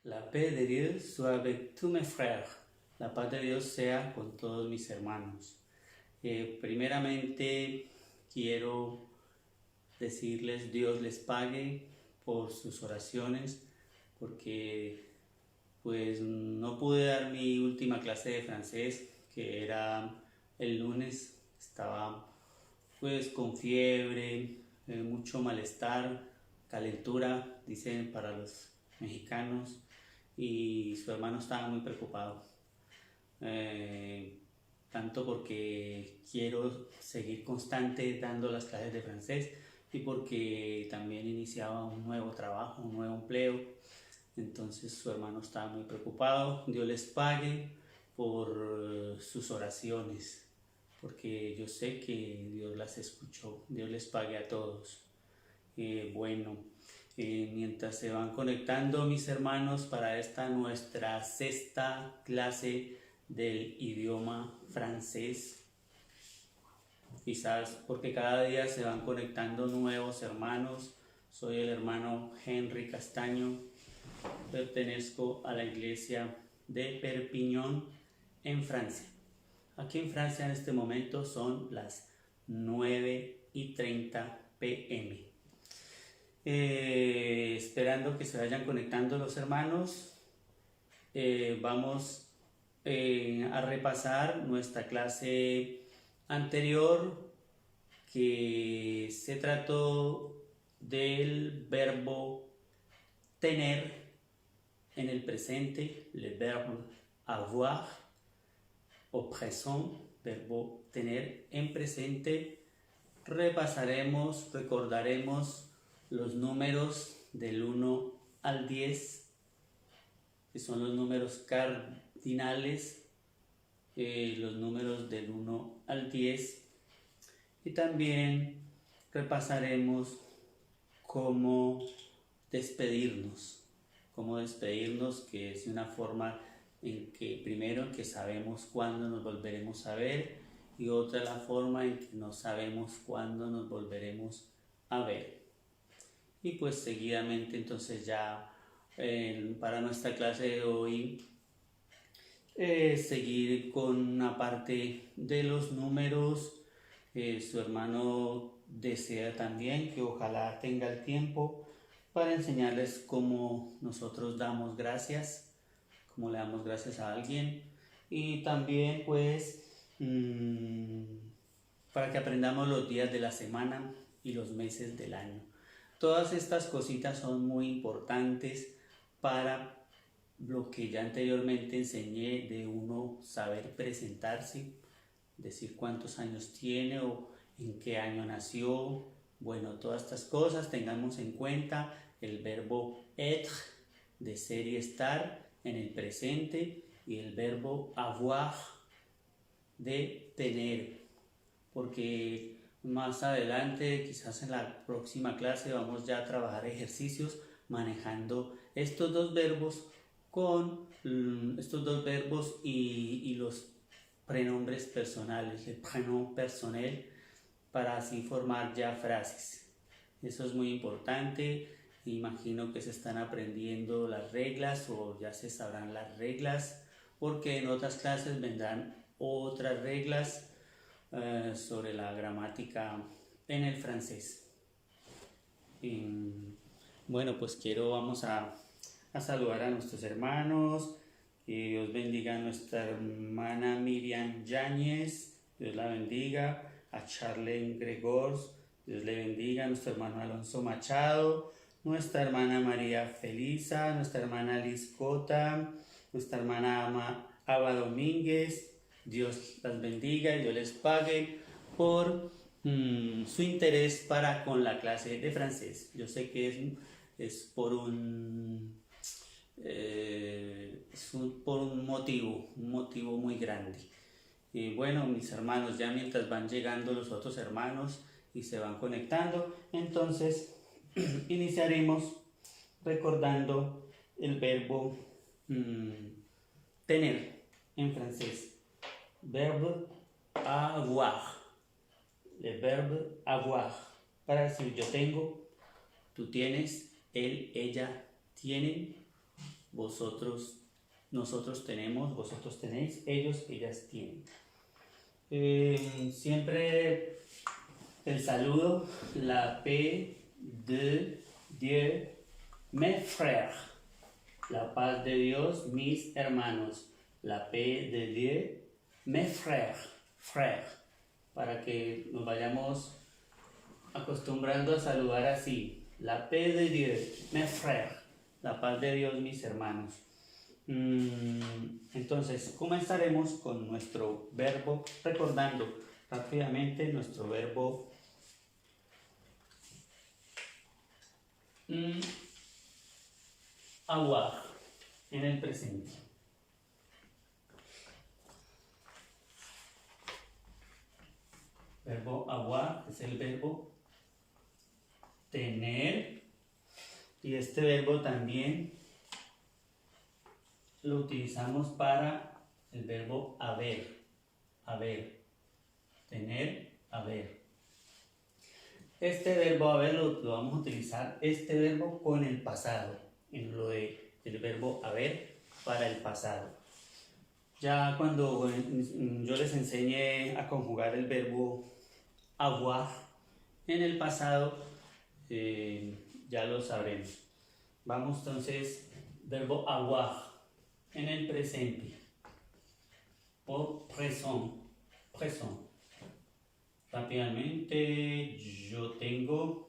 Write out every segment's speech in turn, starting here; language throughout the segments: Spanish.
La paix de Dieu soit avec tous mes frères. La paz de Dios sea con todos mis hermanos. Primeramente quiero decirles Dios les pague por sus oraciones, porque pues no pude dar mi última clase de francés, que era el lunes. Estaba pues con fiebre, mucho malestar, calentura, dicen para los mexicanos, y su hermano estaba muy preocupado, tanto porque quiero seguir constante dando las clases de francés y porque también iniciaba un nuevo trabajo, un nuevo empleo. Entonces su hermano estaba muy preocupado. Dios les pague por sus oraciones, porque yo sé que Dios las escuchó. Dios les pague a todos. Mientras se van conectando mis hermanos para esta nuestra sexta clase del idioma francés, quizás porque cada día se van conectando nuevos hermanos. Soy el hermano Henry Castaño, pertenezco a la iglesia de Perpignan en Francia. Aquí en Francia en este momento son las 9:30 p.m. Esperando que se vayan conectando los hermanos, vamos a repasar nuestra clase anterior, que se trató del verbo tener en el presente, le verbe avoir, au présent, verbo tener en presente. Repasaremos, recordaremos los números del 1 al 10, que son los números cardinales, los números del 1 al 10, y también repasaremos cómo despedirnos, que es una forma en que primero que sabemos cuándo nos volveremos a ver, y otra la forma en que no sabemos cuándo nos volveremos a ver. Y pues seguidamente entonces ya para nuestra clase de hoy seguir con una parte de los números. Su hermano desea también que ojalá tenga el tiempo para enseñarles cómo nosotros damos gracias, cómo le damos gracias a alguien, y también pues para que aprendamos los días de la semana y los meses del año. Todas estas cositas son muy importantes para lo que ya anteriormente enseñé, de uno saber presentarse, decir cuántos años tiene o en qué año nació. Bueno, todas estas cosas tengamos en cuenta el verbo être, de ser y estar en el presente, y el verbo avoir, de tener, porque más adelante, quizás en la próxima clase, vamos ya a trabajar ejercicios manejando estos dos verbos y los pronombres personales, el prénom personnel, para así formar ya frases. Eso es muy importante. Imagino que se están aprendiendo las reglas o ya se sabrán las reglas, porque en otras clases vendrán otras reglas sobre la gramática en el francés. Bueno, pues vamos a saludar a nuestros hermanos. Que Dios bendiga a nuestra hermana Miriam Yáñez, Dios la bendiga. A Charlene Gregors, Dios le bendiga. A nuestro hermano Alonso Machado, nuestra hermana María Felisa, nuestra hermana Liz Cota, nuestra hermana Ava Domínguez. Dios las bendiga y Dios les pague por su interés para con la clase de francés. Yo sé que es por un motivo muy grande. Y bueno, mis hermanos, ya mientras van llegando los otros hermanos y se van conectando, entonces iniciaremos recordando el verbo tener en francés. Verbe avoir. El verbe avoir. Para decir yo tengo, tú tienes, él, ella tienen. vosotros, nosotros tenemos, vosotros tenéis, ellos, ellas tienen. Siempre el saludo, la paix de Dieu, mes frères, la paz de Dios, mis hermanos, la paix de Dieu, mes frères, frères, para que nos vayamos acostumbrando a saludar así, la paix de Dieu, mes frères, la paz de Dios, mis hermanos. Entonces, comenzaremos con nuestro verbo, recordando rápidamente nuestro verbo avoir en el presente. Verbo avoir es el verbo tener, y este verbo también lo utilizamos para el verbo haber, tener, haber. Este verbo haber lo vamos a utilizar, este verbo con el pasado, en lo de el verbo haber para el pasado. Ya cuando yo les enseñé a conjugar el verbo avoir en el pasado, ya lo sabremos. Vamos entonces, verbo avoir en el presente o présent. Rápidamente, yo tengo,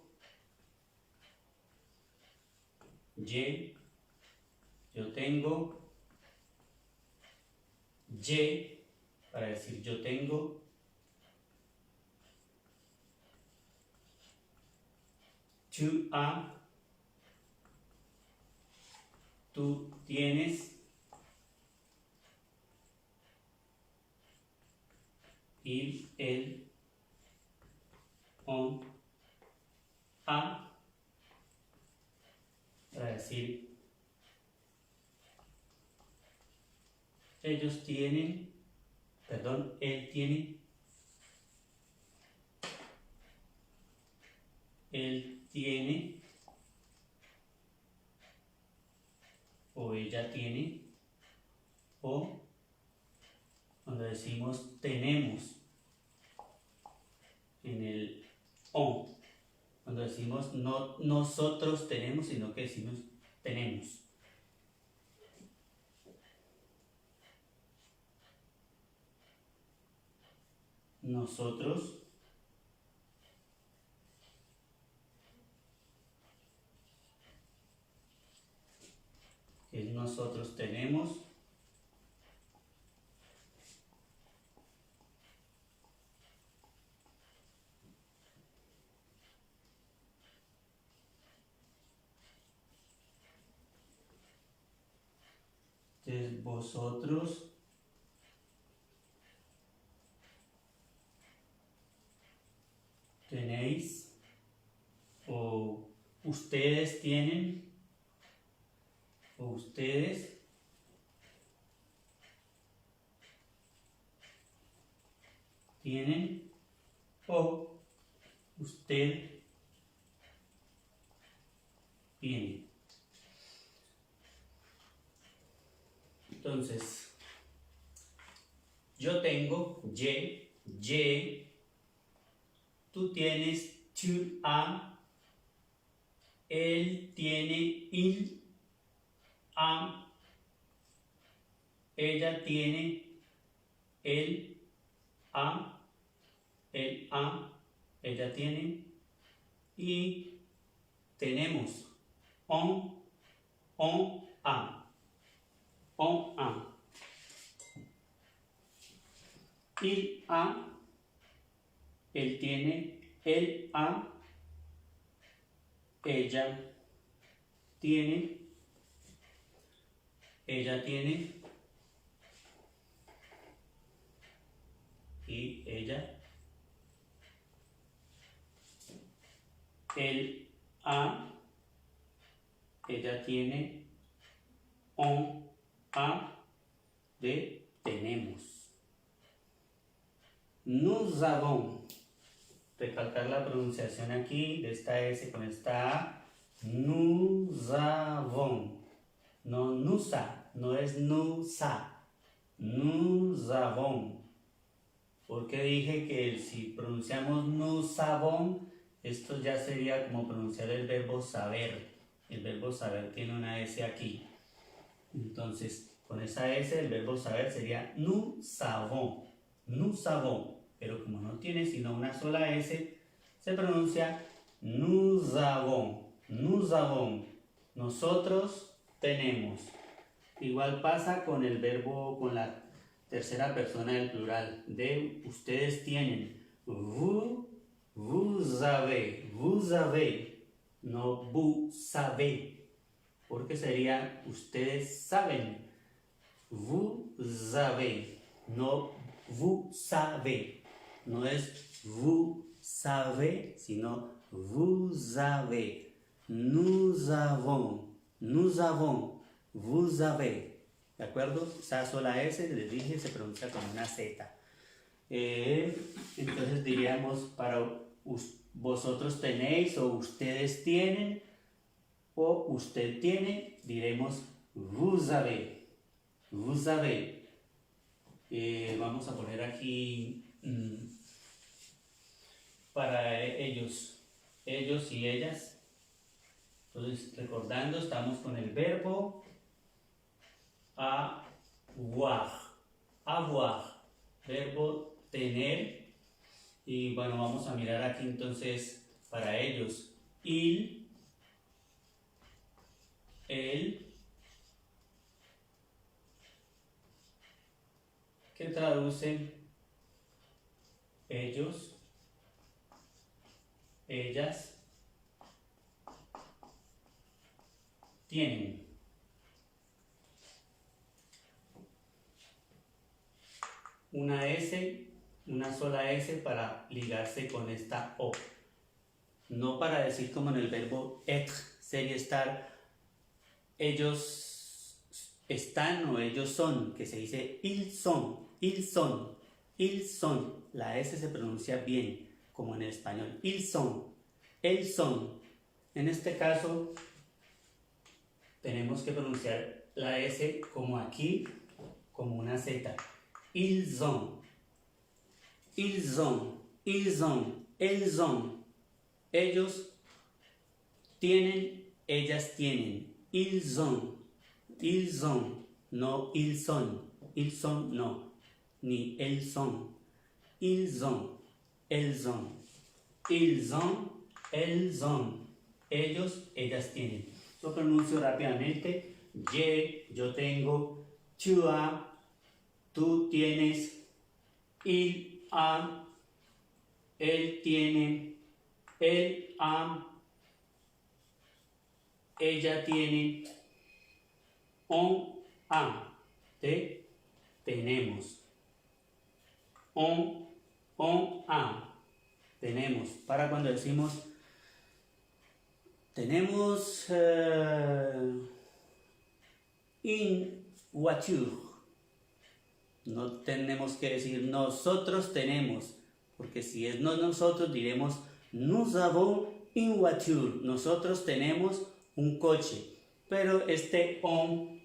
yo tengo, para decir yo tengo, tu as, tú tienes, il, él, on, a, para decir ellos tienen, él tiene, o ella tiene, o cuando decimos tenemos en el on, cuando decimos no nosotros tenemos, sino que decimos tenemos. Nosotros nosotros tenemos. Entonces, vosotros tenéis, o ustedes tienen, o ustedes tienen, o usted tiene. Entonces, yo tengo, tú tienes, tu as, él tiene, il a, ella tiene, él a, ella tiene, y tenemos, on a. Il a, él tiene, él a, ella tiene, ella tiene, y ella, él a, ella tiene, on a, de tenemos. Nous avons, recalcar la pronunciación aquí de esta S con esta A, nous avons, no nusa, no es nusa, nous avons. Porque dije que si pronunciamos nous avons, esto ya sería como pronunciar el verbo saber. El verbo saber tiene una S aquí. Entonces, con esa S, el verbo saber sería nous savons. Nous savons. Pero como no tiene sino una sola S, se pronuncia nous avons. Nous avons. Nosotros tenemos. Igual pasa con el verbo, con la tercera persona del plural. De ustedes tienen. Vous avez. Vous avez. No vous savez. Porque sería ustedes saben. Vous avez. No vous savez. No es vous savez, sino vous avez. Nous avons. Nous avons. Vous avez. ¿De acuerdo? Esa sola S, les dije, se pronuncia como una Z. Entonces diríamos para vosotros tenéis o ustedes tienen o usted tiene, diremos vous avez. Vous avez. Vamos a poner aquí para ellos y ellas. Entonces, recordando, estamos con el verbo avoir. Avoir. Verbo tener. Y bueno, vamos a mirar aquí entonces para ellos. Il, él. ¿Qué traducen? Ellos, ellas, tienen. Una S, una sola S para ligarse con esta O. No para decir como en el verbo être, ser y estar, ellos están o ellos son, que se dice ils sont, ils sont, ils sont. La S se pronuncia bien, como en el español. Ils sont, elles sont. En este caso, tenemos que pronunciar la S como aquí, como una Z. Ils ont, ils ont, ils ont, elles ont. Ellos tienen, ellas tienen. Ils ont, no ils sont no, ni elles sont. Ils ont, elles ont. Ils ont, elles ont. Ellos, ellas tienen. Lo pronuncio rápidamente. Yo tengo. Tu as, tú tienes. Il a, él tiene. Él a, ella tiene. On a, tenemos. On a, tenemos. Para cuando decimos tenemos in voiture, no tenemos que decir nosotros tenemos, porque si es no nosotros diremos nous avons une voiture, nosotros tenemos un coche. Pero este on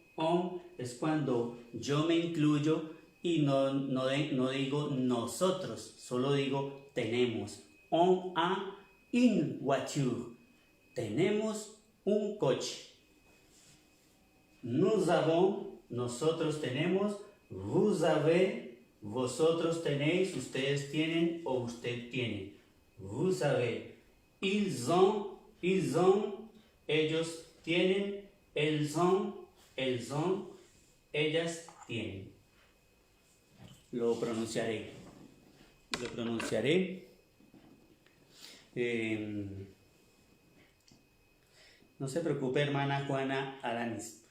es cuando yo me incluyo y no digo nosotros, solo digo tenemos. On a une voiture. Tenemos un coche. Nous avons, nosotros tenemos. Vous avez, vosotros tenéis, ustedes tienen o usted tiene. Vous avez. Ils ont, ellos tienen. Elles ont, ellas tienen. Lo pronunciaré. No se preocupe, hermana Juana Aranis.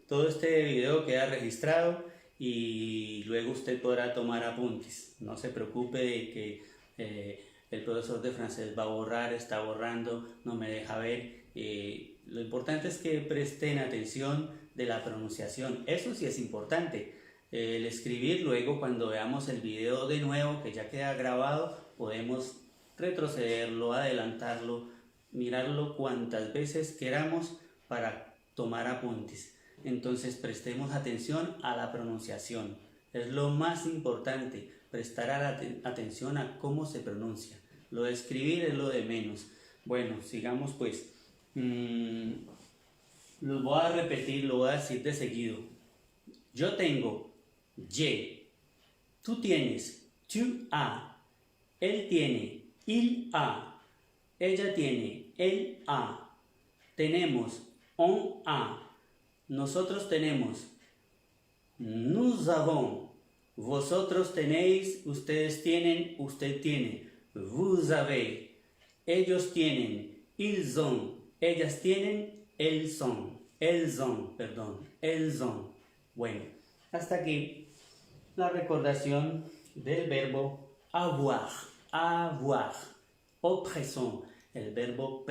Todo este video queda registrado y luego usted podrá tomar apuntes. No se preocupe de que el profesor de francés va a borrar, está borrando, no me deja ver. Lo importante es que presten atención de la pronunciación. Eso sí es importante. El escribir, luego cuando veamos el video de nuevo, que ya queda grabado, podemos retrocederlo, adelantarlo, mirarlo cuantas veces queramos para tomar apuntes. Entonces prestemos atención a la pronunciación. Es lo más importante, prestar atención a cómo se pronuncia. Lo de escribir es lo de menos. Bueno, sigamos pues. Lo voy a repetir, lo voy a decir de seguido. Yo tengo, je. Tú tienes, tu as. Él tiene, il a. Ella tiene, elle a. Tenemos, on a. Nosotros tenemos, nous avons. Vosotros tenéis, ustedes tienen, usted tiene. Vous avez. Ellos tienen, ils ont. Ellas tienen, elles ont. Elles ont, perdón, elles ont. Bueno, hasta aquí la recordación del verbo avoir. Avoir. Au présent, el verbo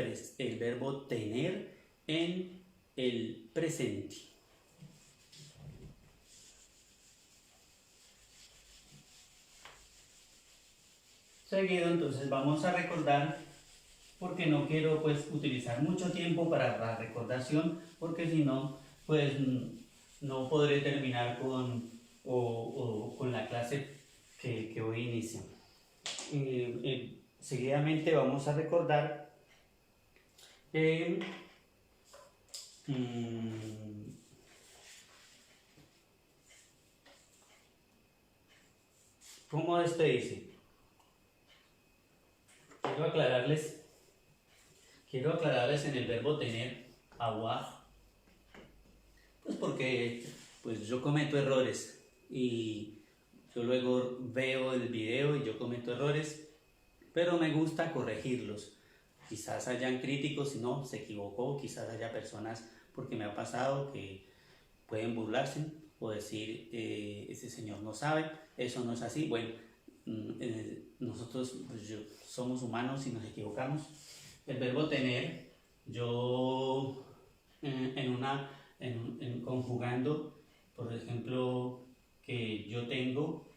tener en el presente. Seguido, entonces vamos a recordar, porque no quiero pues utilizar mucho tiempo para la recordación, porque si no, pues no podré terminar con la clase que hoy inicia. Seguidamente vamos a recordar ¿cómo despedirse? Quiero aclararles en el verbo tener, avoir, pues porque pues yo cometo errores y yo luego veo el video y yo cometo errores, pero me gusta corregirlos. Quizás hayan críticos, si no, se equivocó, quizás haya personas, porque me ha pasado que pueden burlarse o decir, ese señor no sabe, eso no es así. Bueno, nosotros pues somos humanos y nos equivocamos. El verbo tener, yo conjugando, por ejemplo, que yo tengo,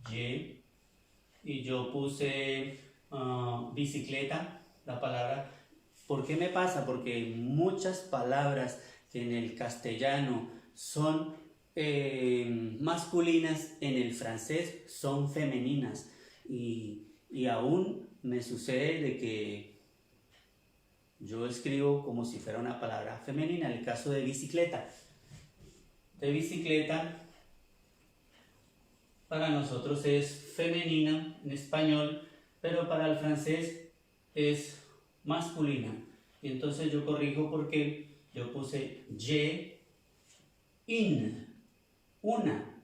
je, y yo puse bicicleta, la palabra. ¿Por qué me pasa? Porque muchas palabras que en el castellano son masculinas, en el francés son femeninas, y aún me sucede de que yo escribo como si fuera una palabra femenina. El caso de bicicleta. De bicicleta para nosotros es femenina en español, pero para el francés es masculina. Y entonces yo corrijo porque yo puse je, una,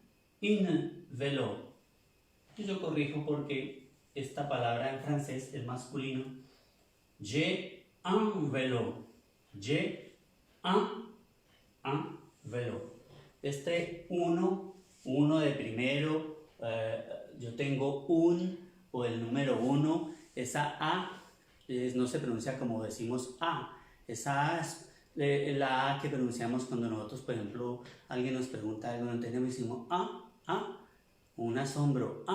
vélo. Y yo corrijo porque esta palabra en francés es masculino. J'ai un vélo. J'ai un vélo. Este uno de primero, yo tengo un, o el número 1, esa A no se pronuncia como decimos A. Esa A es la A que pronunciamos cuando nosotros, por ejemplo, alguien nos pregunta algo, no entendemos y decimos un asombro,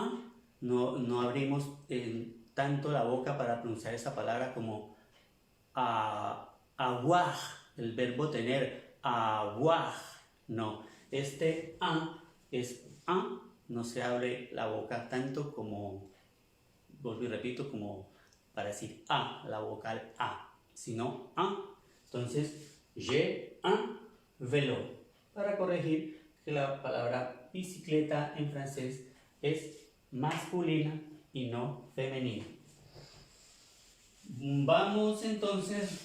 no abrimos tanto la boca para pronunciar esa palabra como avoir, el verbo tener, avoir, no, este es no se abre la boca tanto como, vuelvo y repito, como para decir la vocal A, sino entonces, j'ai un vélo, para corregir que la palabra bicicleta en francés es masculina y no femenina. Vamos entonces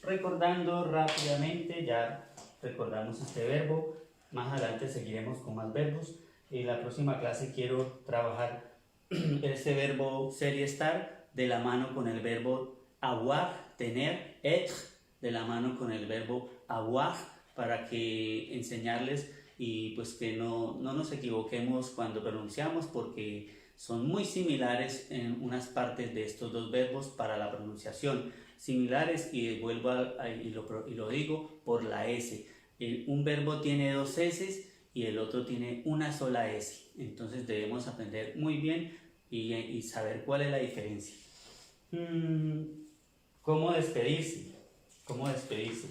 recordando rápidamente, ya recordamos este verbo, más adelante seguiremos con más verbos. En la próxima clase quiero trabajar este verbo ser y estar de la mano con el verbo avoir, tener, être, de la mano con el verbo avoir, para que enseñarles y pues que no nos equivoquemos cuando pronunciamos, porque son muy similares en unas partes de estos dos verbos para la pronunciación, similares, y vuelvo y lo digo por la S. Un verbo tiene dos S y el otro tiene una sola S, entonces debemos aprender muy bien y saber cuál es la diferencia. ¿Cómo despedirse? ¿Cómo despedirse?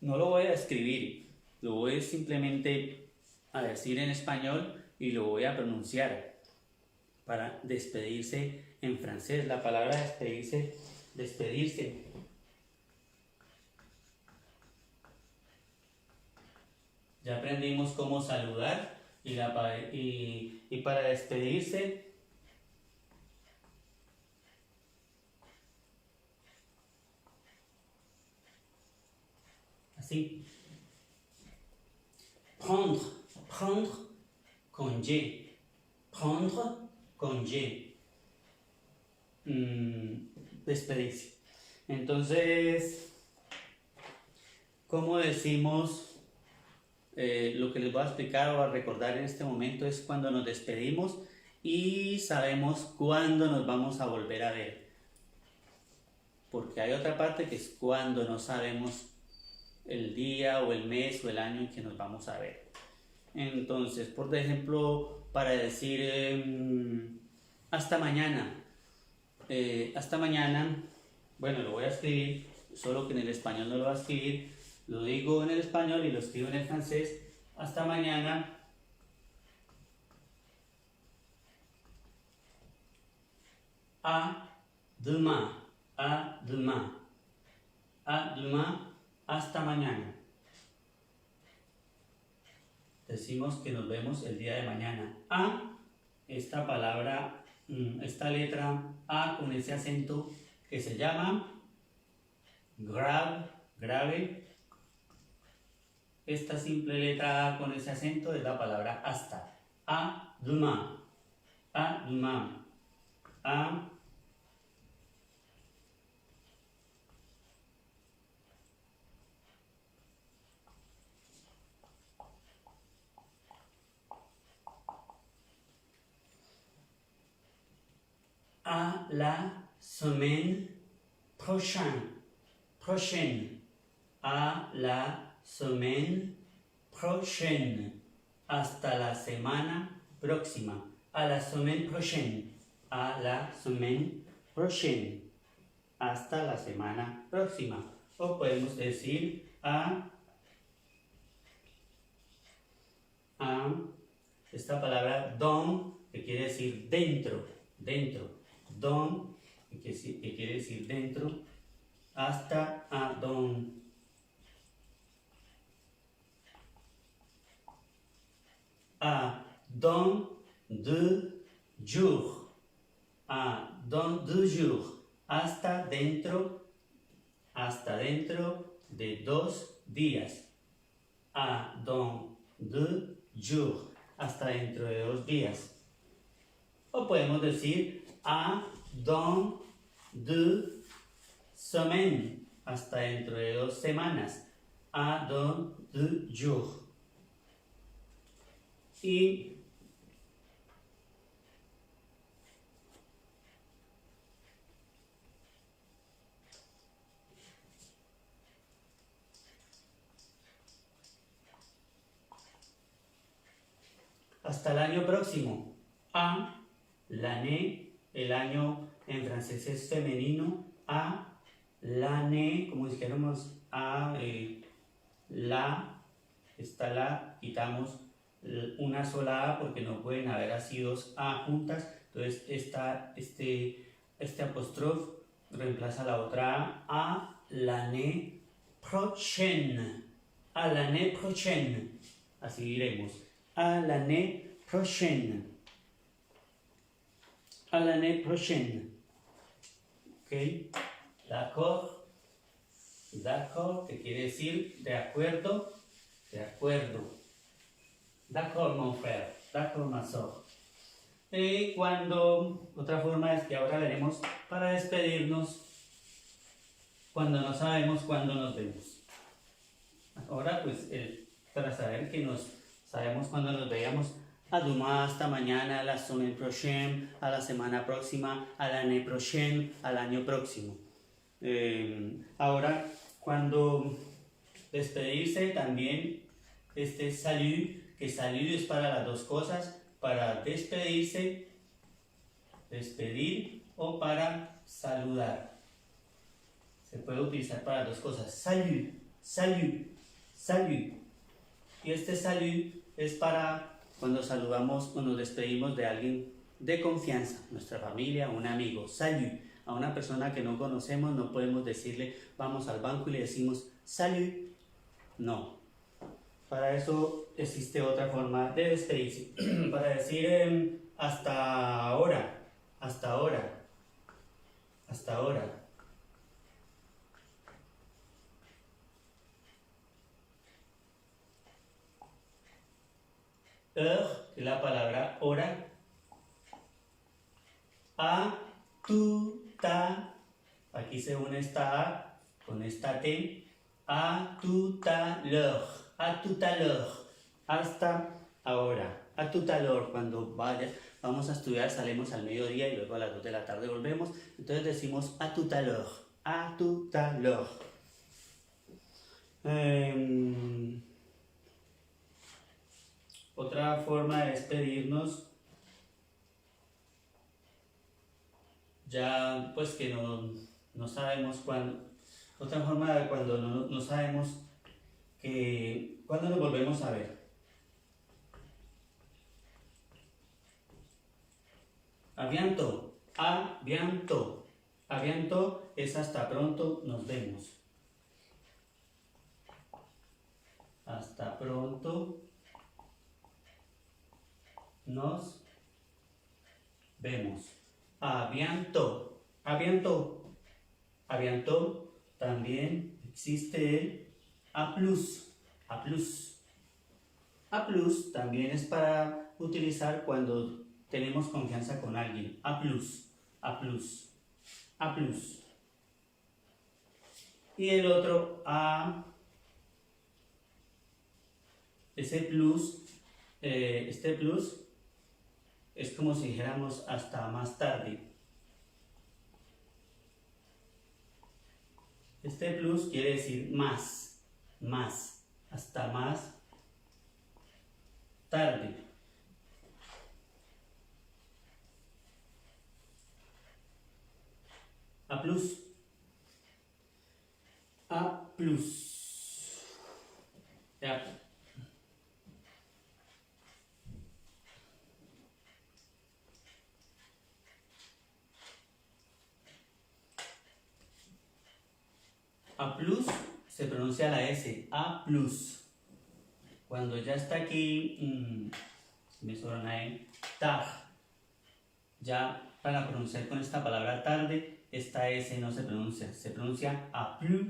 No lo voy a escribir, Lo voy simplemente a decir en español y lo voy a pronunciar para despedirse en francés. La palabra despedirse, despedirse. Ya aprendimos cómo saludar y para despedirse así. Prendre, prendre congé. Prendre congé. Despedirse. Entonces, ¿cómo decimos? Lo que les voy a explicar o a recordar en este momento es cuando nos despedimos y sabemos cuándo nos vamos a volver a ver. Porque hay otra parte que es cuando no sabemos el día o el mes o el año en que nos vamos a ver. Entonces, por ejemplo, para decir hasta mañana. Hasta mañana, bueno, lo voy a escribir, solo que en el español no lo voy a escribir. Lo digo en el español y lo escribo en el francés. Hasta mañana. À demain. À demain. À demain. Hasta mañana. Decimos que nos vemos el día de mañana. A, esta palabra, esta letra A con ese acento que se llama grave. Esta simple letra A con ese acento es la palabra hasta. À demain. À demain. À la semaine prochaine. Prochaine. À la semaine prochaine. Hasta la semana próxima. À la semaine prochaine. À la semaine prochaine. Hasta la semana próxima. O podemos decir a esta palabra dans, que quiere decir dentro. Dans, que quiere decir dentro. Hasta a dans. À dans 2 jours. À dans 2 jours. Hasta dentro de 2 días. À dans 2 jours. Hasta dentro de 2 días. O podemos decir à dans 2 semaines. Hasta dentro de 2 semanas. À dans 2 jours. Y hasta el año próximo. A, l'année, el año en francés es femenino. A, l'année, como dijéramos a, la, está la, quitamos una sola A porque no pueden haber así dos A juntas. Entonces este apóstrofe reemplaza la otra A l'année prochaine. À l'année prochaine. Así diremos. À l'année prochaine. À l'année prochaine. Ok, d'accord. D'accord, que quiere decir de acuerdo. De acuerdo. D'accord, mon frère. D'accord, ma soeur. Y cuando, otra forma es que ahora veremos para despedirnos cuando no sabemos cuándo nos vemos. Ahora, pues, para saber que sabemos cuándo nos veíamos. À demain, hasta mañana, à la semaine prochaine, a la semana próxima, à l'année prochaine, al año próximo. Ahora, cuando despedirse también, salut, que salut es para las dos cosas, para despedirse, despedir o para saludar. Se puede utilizar para dos cosas. Salut, salut, salut. Y este salut es para cuando saludamos o nos despedimos de alguien de confianza, nuestra familia, un amigo. Salut. A una persona que no conocemos no podemos decirle vamos al banco y le decimos salut. No. Para eso existe otra forma de despedirse. Para decir hasta ahora, hasta ahora, hasta ahora. Que es la palabra hora. A, tu, ta. Aquí se une esta A con esta T. A, tout à l'heure. A tout à l'heure. Hasta ahora. A tout à l'heure. Cuando vamos a estudiar, salimos al mediodía y luego a las 2 de la tarde volvemos. Entonces decimos a tout à l'heure. A tout à l'heure. Otra forma de despedirnos, ya pues que no sabemos cuándo. Otra forma de cuando no sabemos cuándo nos volvemos a ver. A bientôt, a bientôt. A bientôt es hasta pronto, nos vemos. Hasta pronto. Nos vemos. A bientôt. A bientôt. A bientôt también existe el a plus. A plus. A plus también es para utilizar cuando tenemos confianza con alguien. A plus. A plus. A plus. Y el otro a. Ese plus. Este plus es como si dijéramos hasta más tarde. Este plus quiere decir más, más, hasta más tarde. A plus. A plus. Ya. A plus se pronuncia la S, A plus. Cuando ya está aquí, me sobra una E, tard. Ya para pronunciar con esta palabra tarde, esta S no se pronuncia a plus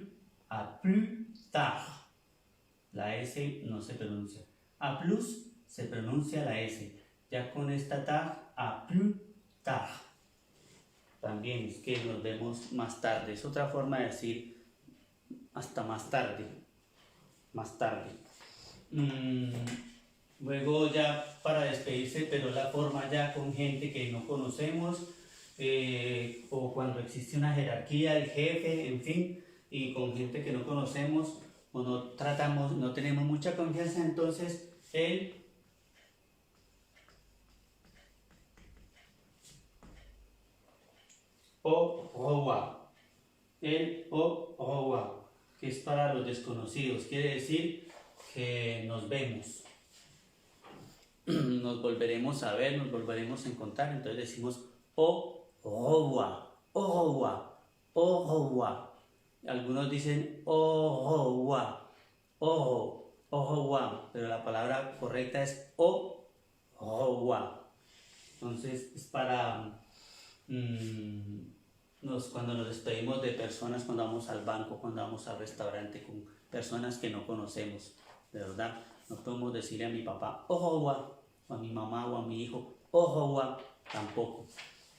tard. La S no se pronuncia. A plus se pronuncia la S. Ya con esta tard, a plus tard. También es que nos vemos más tarde. Es otra forma de decir hasta más tarde. Más tarde. Luego ya para despedirse, pero la forma ya con gente que no conocemos, o cuando existe una jerarquía, el jefe, en fin, y con gente que no conocemos o no tenemos mucha confianza, entonces el au revoir. El au revoir, que es para los desconocidos, quiere decir que nos vemos, nos volveremos a ver, nos volveremos a encontrar, entonces decimos au revoir, au revoir, au revoir. Algunos dicen au revoir, au revoir, pero la palabra correcta es au revoir. Entonces es para cuando nos despedimos de personas, cuando vamos al banco, cuando vamos al restaurante con personas que no conocemos, de verdad, no podemos decirle a mi papá au revoir, o a mi mamá o a mi hijo au revoir, tampoco.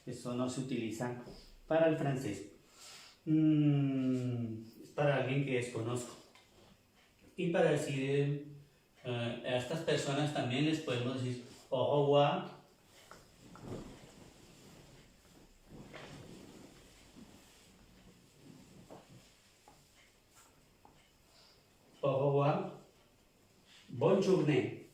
Eso no se utiliza para el francés. Es para alguien que desconozco. Y para decir a estas personas también les podemos decir au revoir. Au revoir. Bonne journée.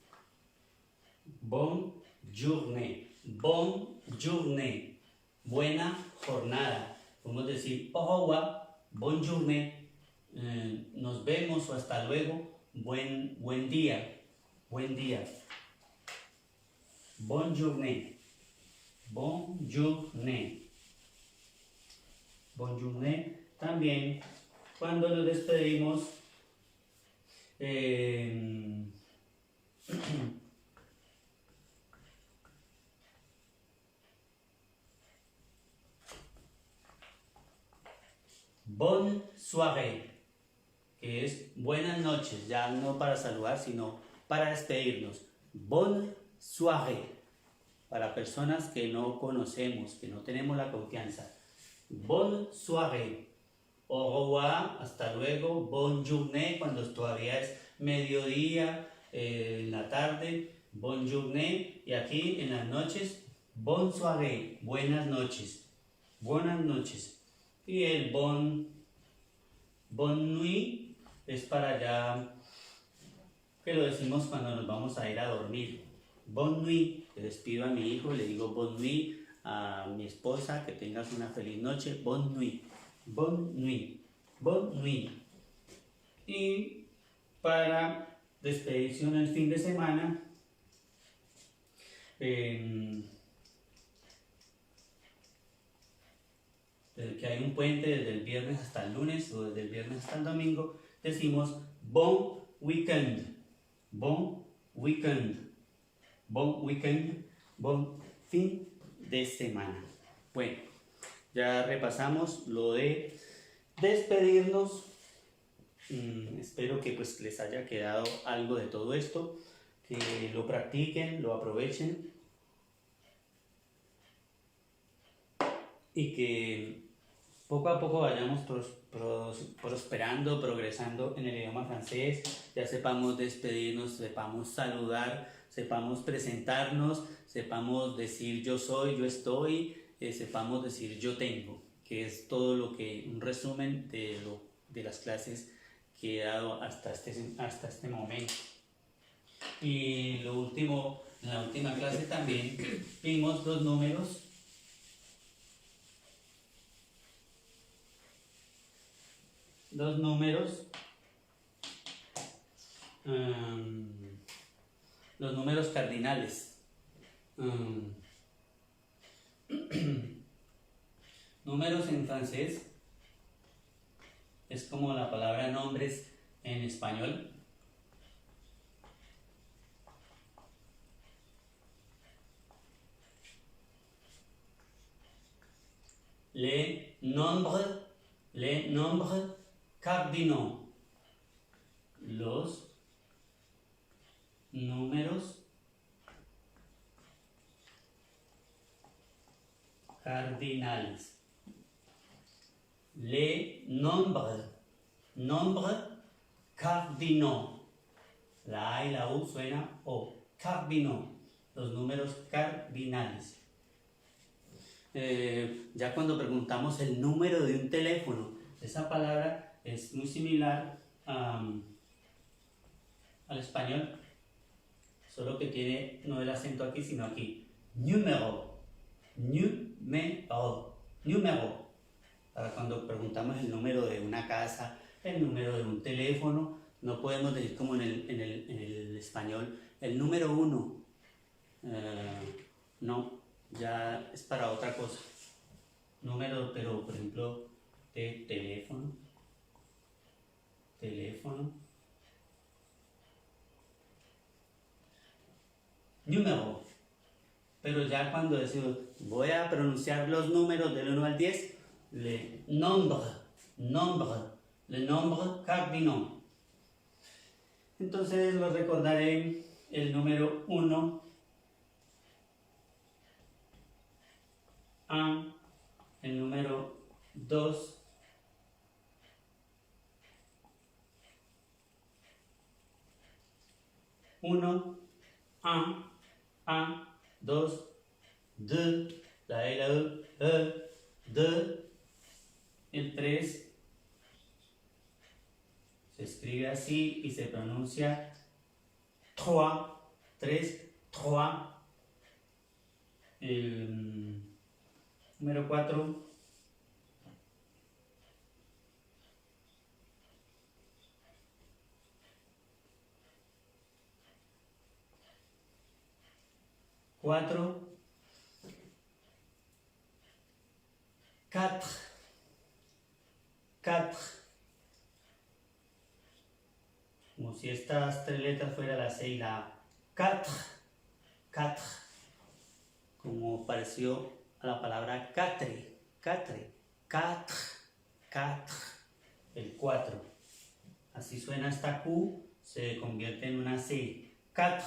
Bonne journée. Bonne journée. Buena jornada. Podemos decir au revoir. Bonne journée. Nos vemos o hasta luego. Buen día. buen día. Bonne journée. Bonne journée. Bonne journée. También cuando nos despedimos, bonne soirée, que es buenas noches, ya no para saludar, sino para despedirnos. Bonne soirée, para personas que no conocemos, que no tenemos la confianza. Bonne soirée. Au revoir, hasta luego. Bonne journée, cuando todavía es mediodía, en la tarde. Bonne journée. Y aquí en las noches, bonne soirée, buenas noches. Buenas noches. Y el bonne nuit es para ya, que lo decimos cuando nos vamos a ir a dormir. Bonne nuit. Le despido a mi hijo, le digo bonne nuit. A mi esposa, que tengas una feliz noche. Bonne nuit. Bonne nuit. Bonne nuit. Y para despedirse en el fin de semana, desde que hay un puente desde el viernes hasta el lunes o desde el viernes hasta el domingo, decimos bon weekend. Bon weekend. Bon weekend. Bon fin de semana. Bueno, ya repasamos lo de despedirnos. Espero que pues les haya quedado algo de todo esto, que lo practiquen, lo aprovechen y que poco a poco vayamos prosperando, progresando en el idioma francés. Ya sepamos despedirnos, sepamos saludar, sepamos presentarnos, sepamos decir yo soy, yo estoy, sepamos decir yo tengo, que es todo lo que, un resumen de las clases que he dado hasta este momento. Y lo último, en la última clase también vimos los números. Los números cardinales. Números en francés es como la palabra nombres en español. Les nombres cardinaux. Los números cardinales. Les nombres cardinaux. La A y la U suena O. Cardinaux. Los números cardinales. Ya cuando preguntamos el número de un teléfono, esa palabra es muy similar al español, solo que tiene no el acento aquí, sino aquí. Número. Para cuando preguntamos el número de una casa, el número de un teléfono, no podemos decir como en el español, el número 1. No, ya es para otra cosa. Número, pero por ejemplo, de teléfono. Número. Pero ya cuando decimos, voy a pronunciar los números del 1 al 10, le nombre cardinaux. Entonces lo recordaré: el número 1, 1, el número 2, 1, 1, 2, 2, la E, la E, 2, el 3 se escribe así y se pronuncia 3, 3, el número 4, 4, 4, 4. Como si estas tres letras fueran la C y la A. 4, 4. Como pareció a la palabra quatre, quatre, 4, 4. El 4. Así suena esta Q, se convierte en una C. 4.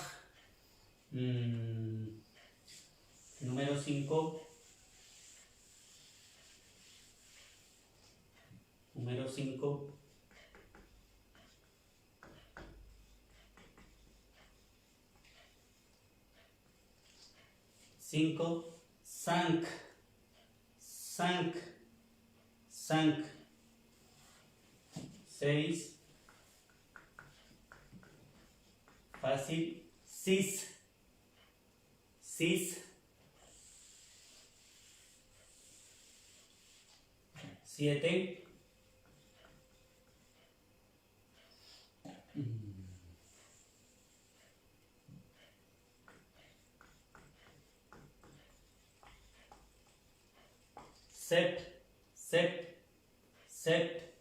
Número 5. Número 5. 5, 5, 5, 5. 6, fácil, 6, 6. 7, 7, 7, 7.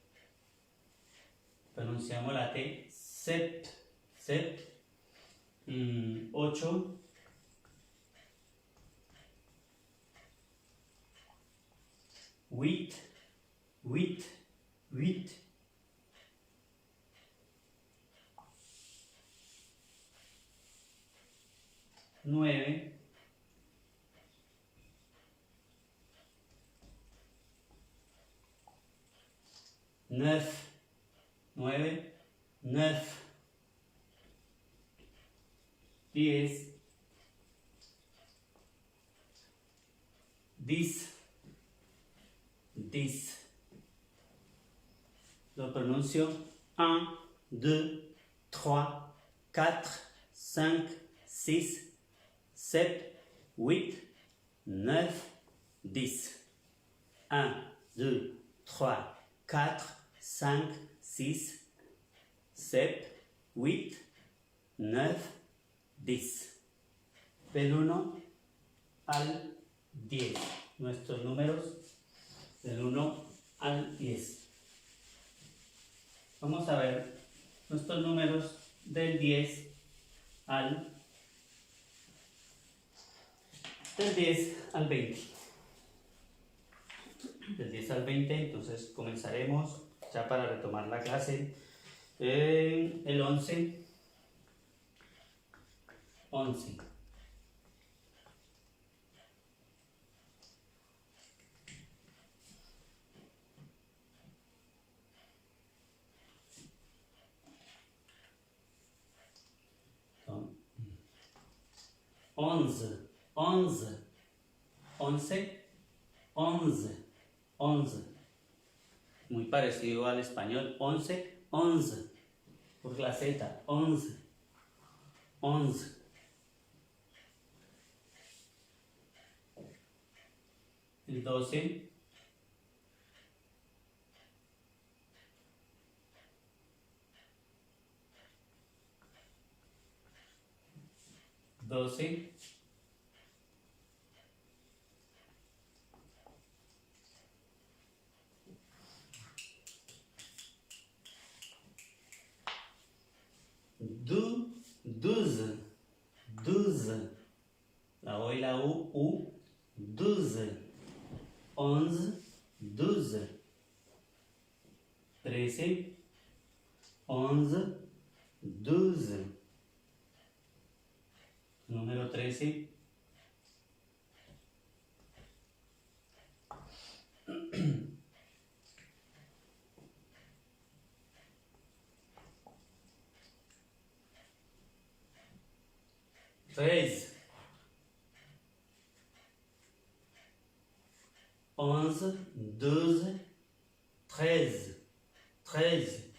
Pronunciamos la T, 7, 7. 8, 8, 8, 8. 9, 9, 9, 9. 10, 10, 10. Lo pronuncio 1, 2, 3, 4, 5, 6, 7, 8, 9, 10. 1, 2, 3, 4, 5, 6, 7, 8, 9, 10. Del 1 al 10. Nuestros números del 1 al 10. Vamos a ver nuestros números del 10 al 20. Del 10 al 20, entonces comenzaremos ya para retomar la clase. El 11. 11. 11, 11, 11, 11, 11. Muy parecido al español, 11, 11. Por la Z, 11, 11. El 12. 12. 12. 12. La O y la U, 12. 11, 12. 13, 11, 12. Número 13. 13. 11, 12, 13. 13.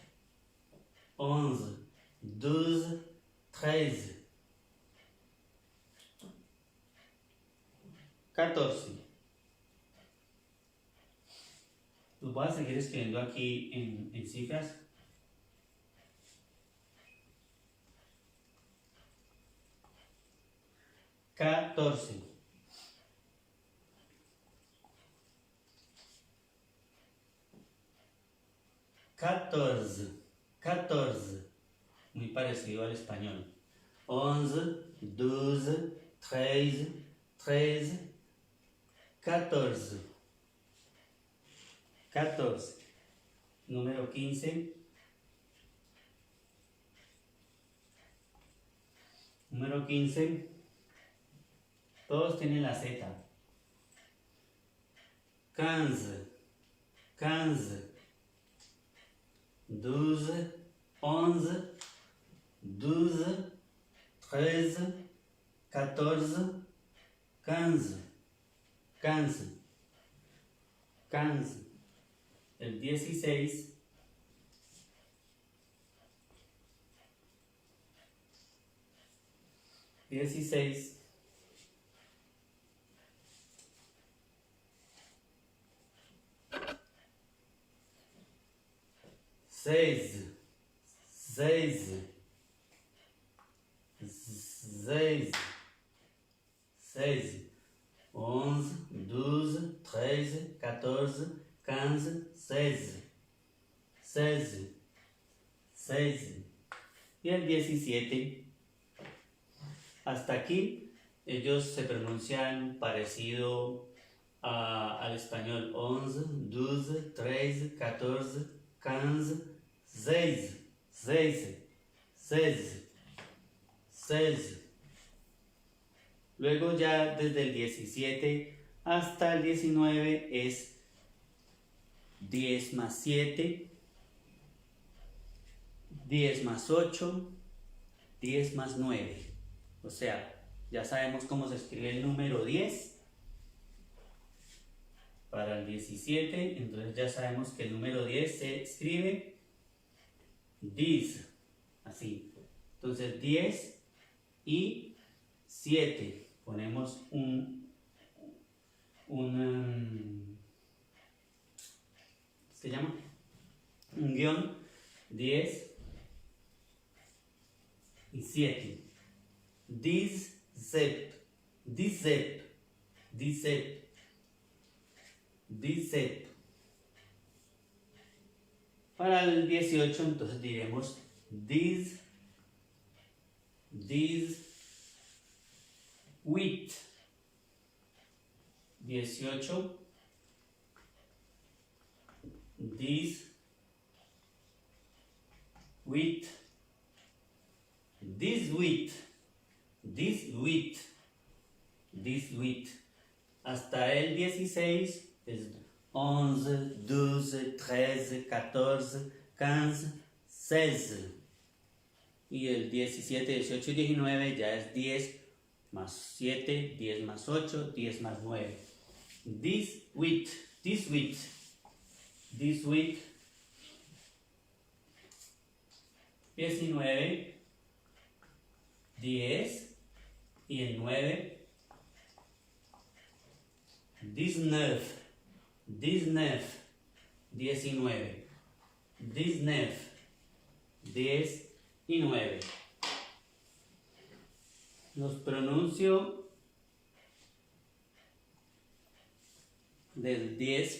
11, 12, 13. 14. Los voy a seguir escribiendo aquí en cifras. 14. 14, 14, muy parecido al español. 11, 12, 13, 13, 14, 14. Número 15. Número 15. Todos tienen la Z. 15, 15. 12, 11, 12, 13, 14, 15, 15, 15. El 16, 16, 16, 16, 16, 16, 11, 12, 13, 14, 15, 16, 16, 16. Y el 17. Hasta aquí ellos se pronuncian parecido al español. 11, 12, 13, 14, 15, 16, 16, 16, 16. Luego ya desde el 17 hasta el 19 es 10 más 7, 10 más 8, 10 más 9. O sea, ya sabemos cómo se escribe el número 10 para el 17, entonces ya sabemos que el número 10 se escribe 10, así. Entonces 10 y 7, ponemos ¿se llama? Un guión, 10 y 7. 17, 17, 17, 17. Para el 18 entonces diremos 18, 18, 18, 18, 18, 18, 18. Hasta el 16 es 11, 12, 13, 14, 15, 16. Y el 17, 18 y 19 ya es 10 más 7, 10 más 8, 10 más 9. 18, 18, 18, 19, 10 y el 9, 19, 19, 19, 19, 10 y 9. Los pronuncio del 10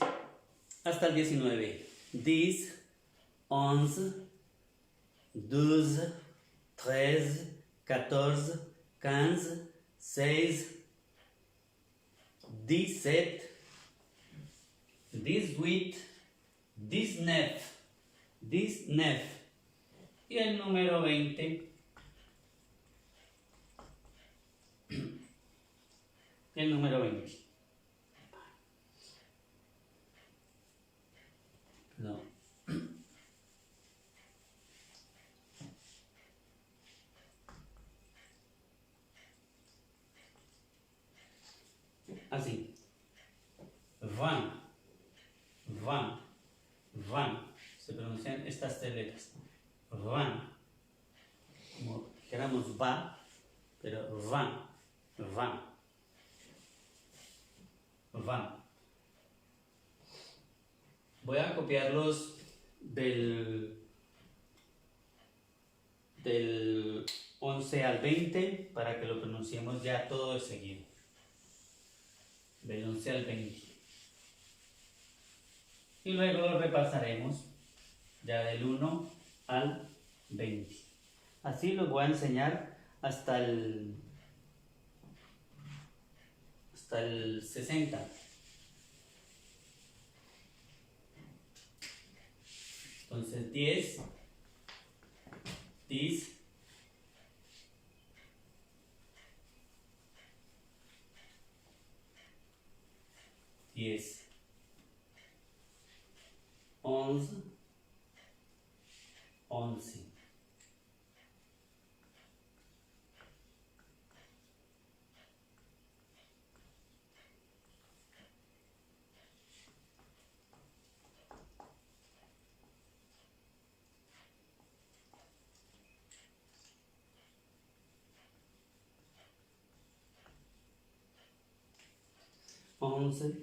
hasta el 19. 10, 11, 12, 13, 14, 15, 16, 17, 18, 19, 19. Y el número 20. El número 20. No. Así. Van. Van. Van. Se pronuncian estas tres letras. Van. Como dijéramos va, pero van. Van. Van. Voy a copiarlos del 11 11 al 20 para que lo pronunciemos ya todo de seguido. Del 11 al 20. Y luego lo repasaremos ya del 1 al 20. Así los voy a enseñar hasta el 60. Entonces 10, 10, 10, 11, 11, 11,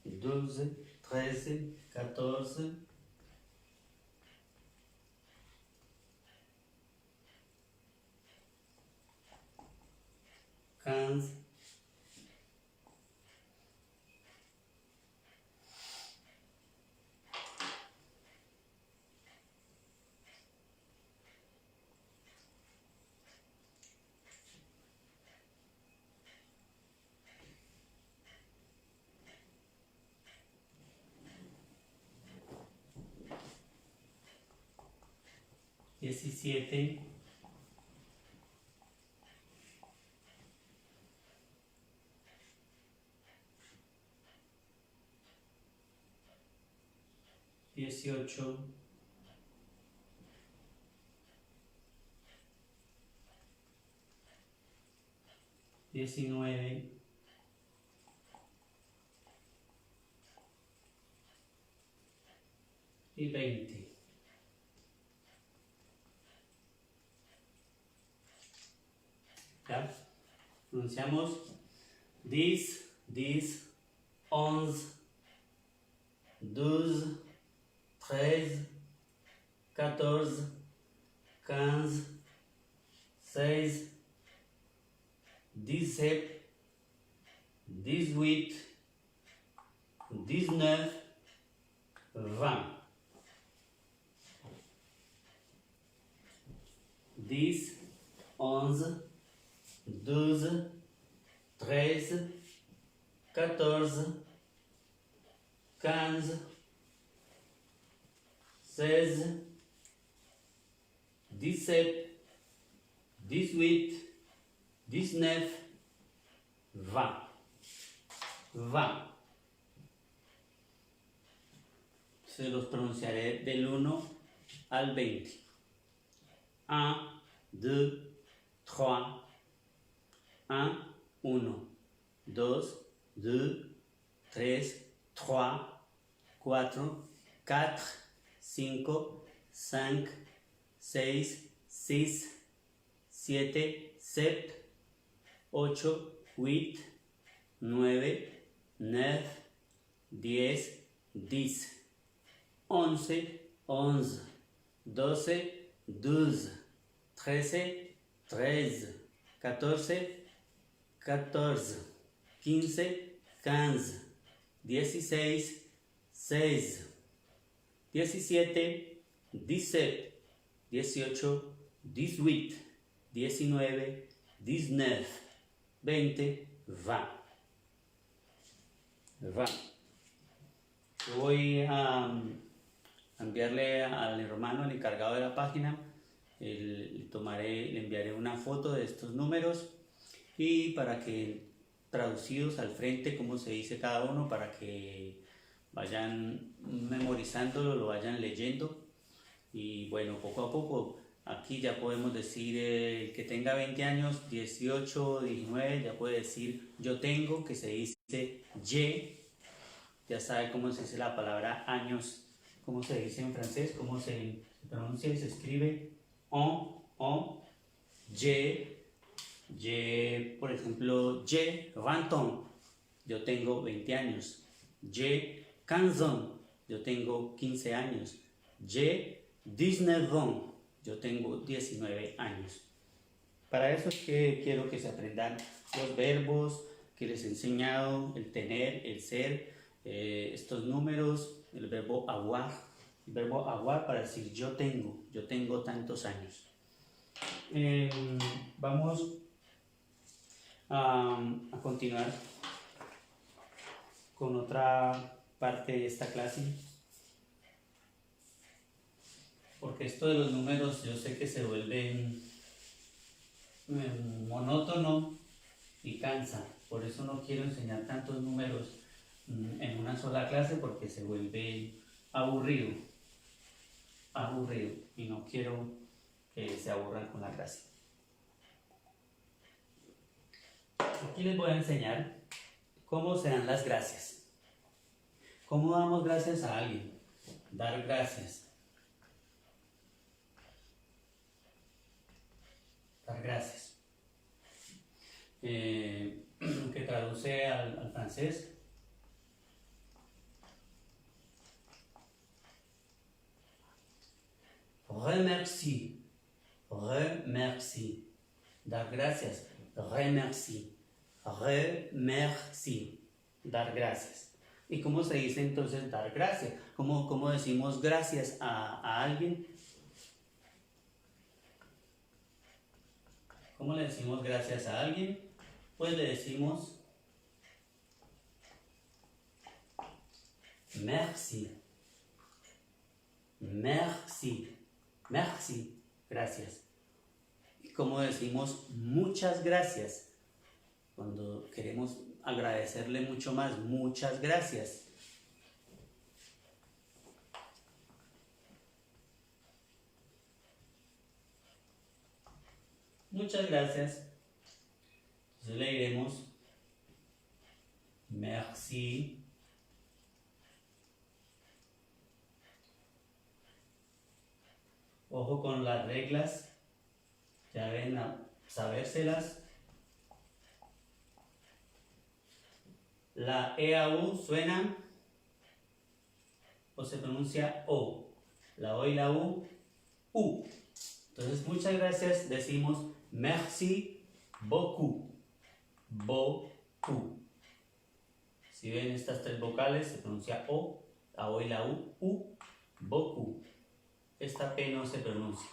12, 13, 14, 15, 17, 18, 19, 20. ¿Ya? Pronunciamos 10, 11, 12, 13, 14, 15, 16, 17, 18, 19, 20. 10, 11, 12, 13, 14, 15, 16, 17, 18, 19, 20. 20. Se los pronunciaré del 1 al 20. 1, 2, 3, 1, 1, 2, 2, 3, 3, 4, 4, 5, 5, 6, 6, 7, 7, 8, 8, 9, 9, 10, 10, 11, 11, 12, 12, 13, 13, 14, 14, 15, 15, 16, 16, 17, 17, 18, 18, 19, 19, 20, 20. 20. Voy a enviarle al hermano, el encargado de la página, le enviaré una foto de estos números y para que traducidos al frente cómo se dice cada uno, para que vayan memorizándolo, lo vayan leyendo y bueno, poco a poco aquí ya podemos decir el que tenga 20 años, 18, 19, ya puede decir yo tengo, que se dice ye, ya sabe cómo se dice la palabra años, cómo se dice en francés, cómo se pronuncia y se escribe on, ye, por ejemplo, ye 20 ans, yo tengo 20 años, ye 15 ans, yo tengo 15 años, ye 19 ans, yo tengo 19 años. Para eso es que quiero que se aprendan los verbos que les he enseñado, el tener, el ser, estos números, el verbo avoir para decir yo tengo tantos años. Vamos a continuar con otra parte de esta clase, porque esto de los números yo sé que se vuelve monótono y cansa, por eso no quiero enseñar tantos números en una sola clase, porque se vuelve aburrido y no quiero que se aburran con la clase. Aquí les voy a enseñar cómo se dan las gracias. ¿Cómo damos gracias a alguien? Dar gracias. Dar gracias. Que traduce al francés. Remercie. Remercie. Dar gracias. Remercie. Remercie. Dar gracias. ¿Y cómo se dice entonces dar gracias? ¿Cómo decimos gracias a alguien? ¿Cómo le decimos gracias a alguien? Pues le decimos merci. Merci. Merci. Gracias. ¿Y cómo decimos muchas gracias? Cuando queremos agradecerle mucho más, muchas gracias. Muchas gracias. Entonces le diremos merci. Ojo con las reglas, ya ven a sabérselas. La E a U suena o se pronuncia O. La O y la U, U. Entonces, muchas gracias, decimos merci beaucoup. Beaucoup. Si ven estas tres vocales, se pronuncia O, la O y la U, beaucoup. Esta P no se pronuncia.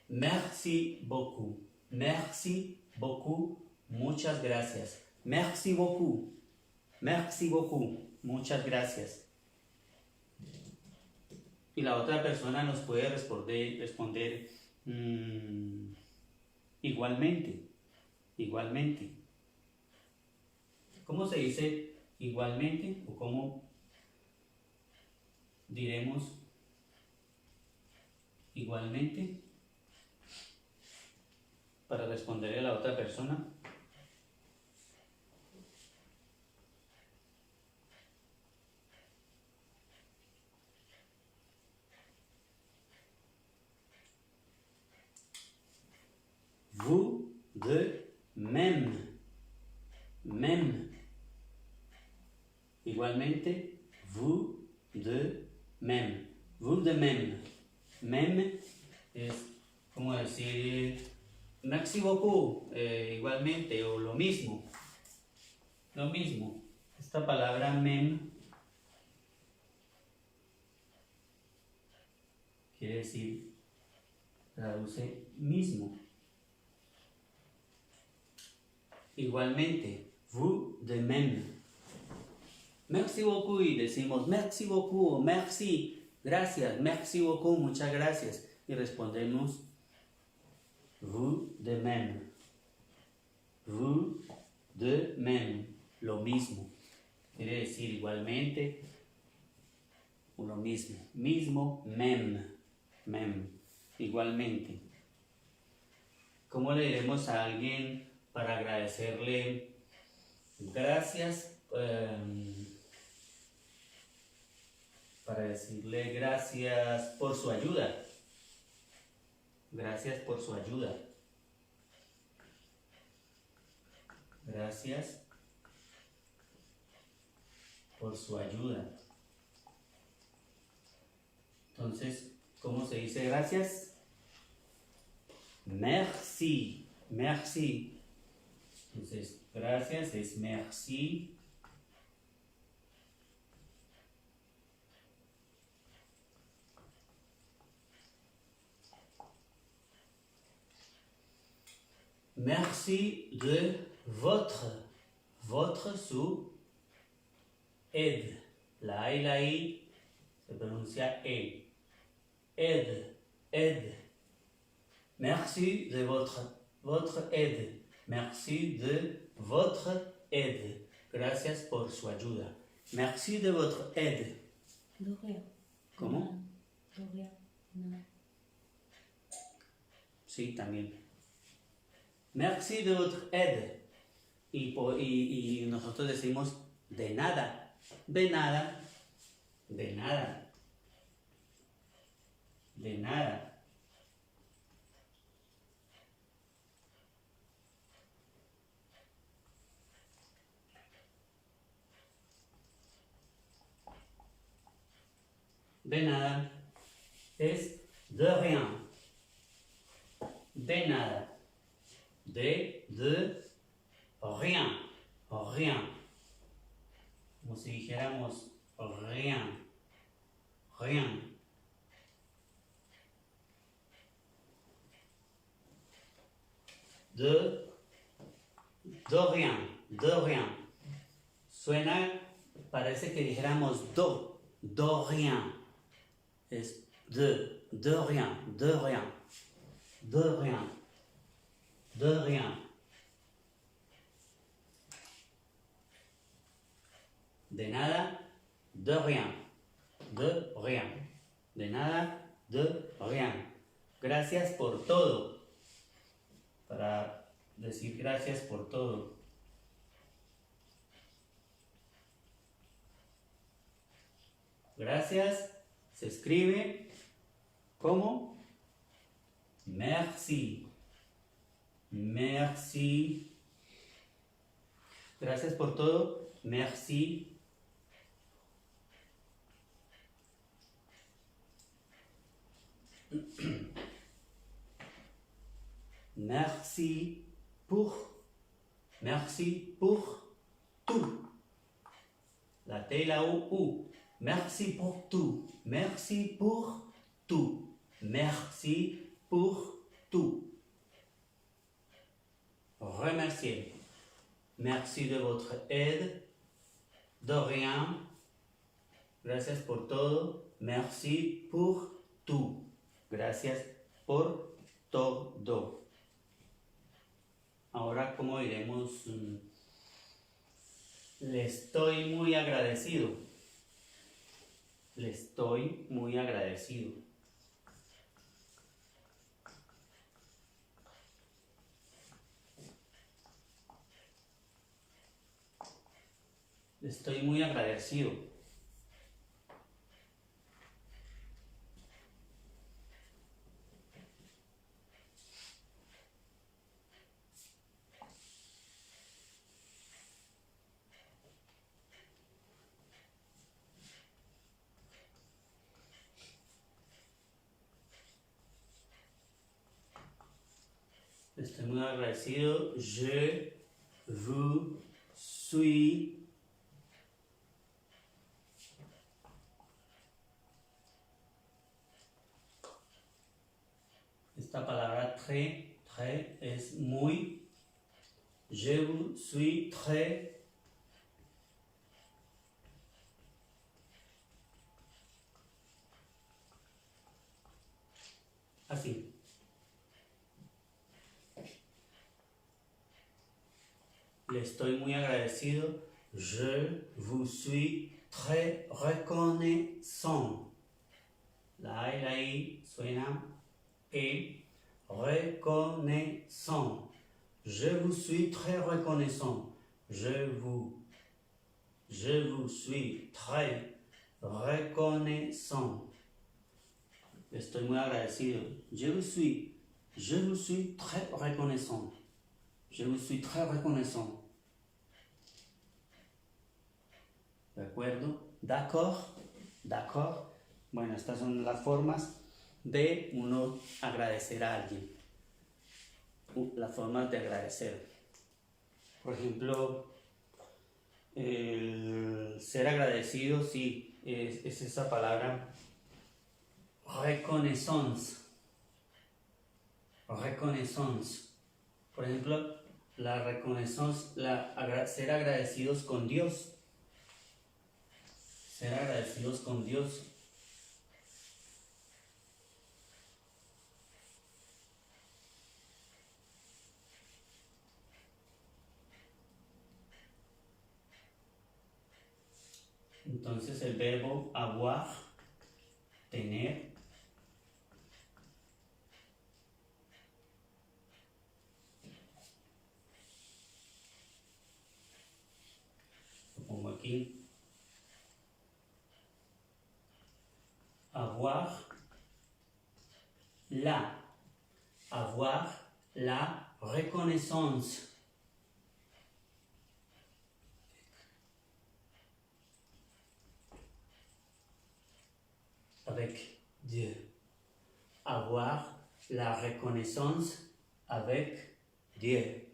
Merci beaucoup. Merci beaucoup. Muchas gracias. Merci beaucoup. Merci beaucoup. Muchas gracias. Y la otra persona nos puede responder igualmente. Igualmente. ¿Cómo se dice igualmente? ¿O cómo diremos igualmente para responderle a la otra persona? Vous de même. Même. Igualmente, vous de même. Vous de même. Même es como decir merci beaucoup, igualmente, o lo mismo. Lo mismo. Esta palabra même quiere decir, traduce mismo. Igualmente, vous de même. Merci beaucoup y decimos merci beaucoup, merci, gracias, merci beaucoup, muchas gracias. Y respondemos vous de même. Vous de même, lo mismo. Quiere decir igualmente, lo mismo. Mismo, même. Même, igualmente. ¿Cómo le diremos a alguien para agradecerle gracias? Para decirle gracias por su ayuda. Gracias por su ayuda. Gracias por su ayuda. Entonces, ¿cómo se dice gracias? Merci. Merci. Entonces, gracias es merci. Merci de votre su aide. La A y la I se pronuncia E. Aide. Merci de votre aide. Merci de votre aide. Gracias por su ayuda. Merci de votre aide. De rien. ¿Cómo? De rien. No. Sí, también. Merci de votre aide. Y nosotros decimos de nada. De nada. De nada. De nada. De nada es de rien. De nada. De rien. Rien. Como si dijéramos rien. Rien. De rien. De rien. Suena, parece que dijéramos do rien. Es de rien. De rien. De rien. De rien. De nada, de rien. De rien. De nada, de rien. Gracias por todo. Para decir gracias por todo. Gracias se escribe como merci. Merci. Gracias por todo. Merci. Merci pour tout. La T et la U. Merci pour tout. Merci pour tout. Merci pour tout. Remercier. Merci de votre aide. De rien. Gracias por todo. Merci pour tout. Gracias por todo. Ahora, ¿cómo diremos? Le estoy muy agradecido. Le estoy muy agradecido. Le estoy muy agradecido. Estoy muy agradecido. Je vous suis esta palabra très es muy. Je vous suis très. Así. Le estoy muy agradecido. Je vous suis très reconnaissant. La A y la I suena E. Reconnaissant. Je vous suis très reconnaissant. Je vous suis très reconnaissant. Estoy muy agradecido. Je vous suis très reconnaissant. Je vous suis très reconnaissant. ¿De acuerdo? D'accord. D'accord. Bueno, estas son las formas de uno agradecer a alguien. las formas de agradecer. Por ejemplo, el ser agradecido, sí, es esa palabra reconnaissance. Reconnaissance. Por ejemplo, la reconnaissance, ser agradecidos con Dios. Ser agradecidos con Dios. Entonces el verbo avoir, tener, lo pongo aquí, avoir la reconnaissance. Avec Dieu. Avoir la reconnaissance avec Dieu.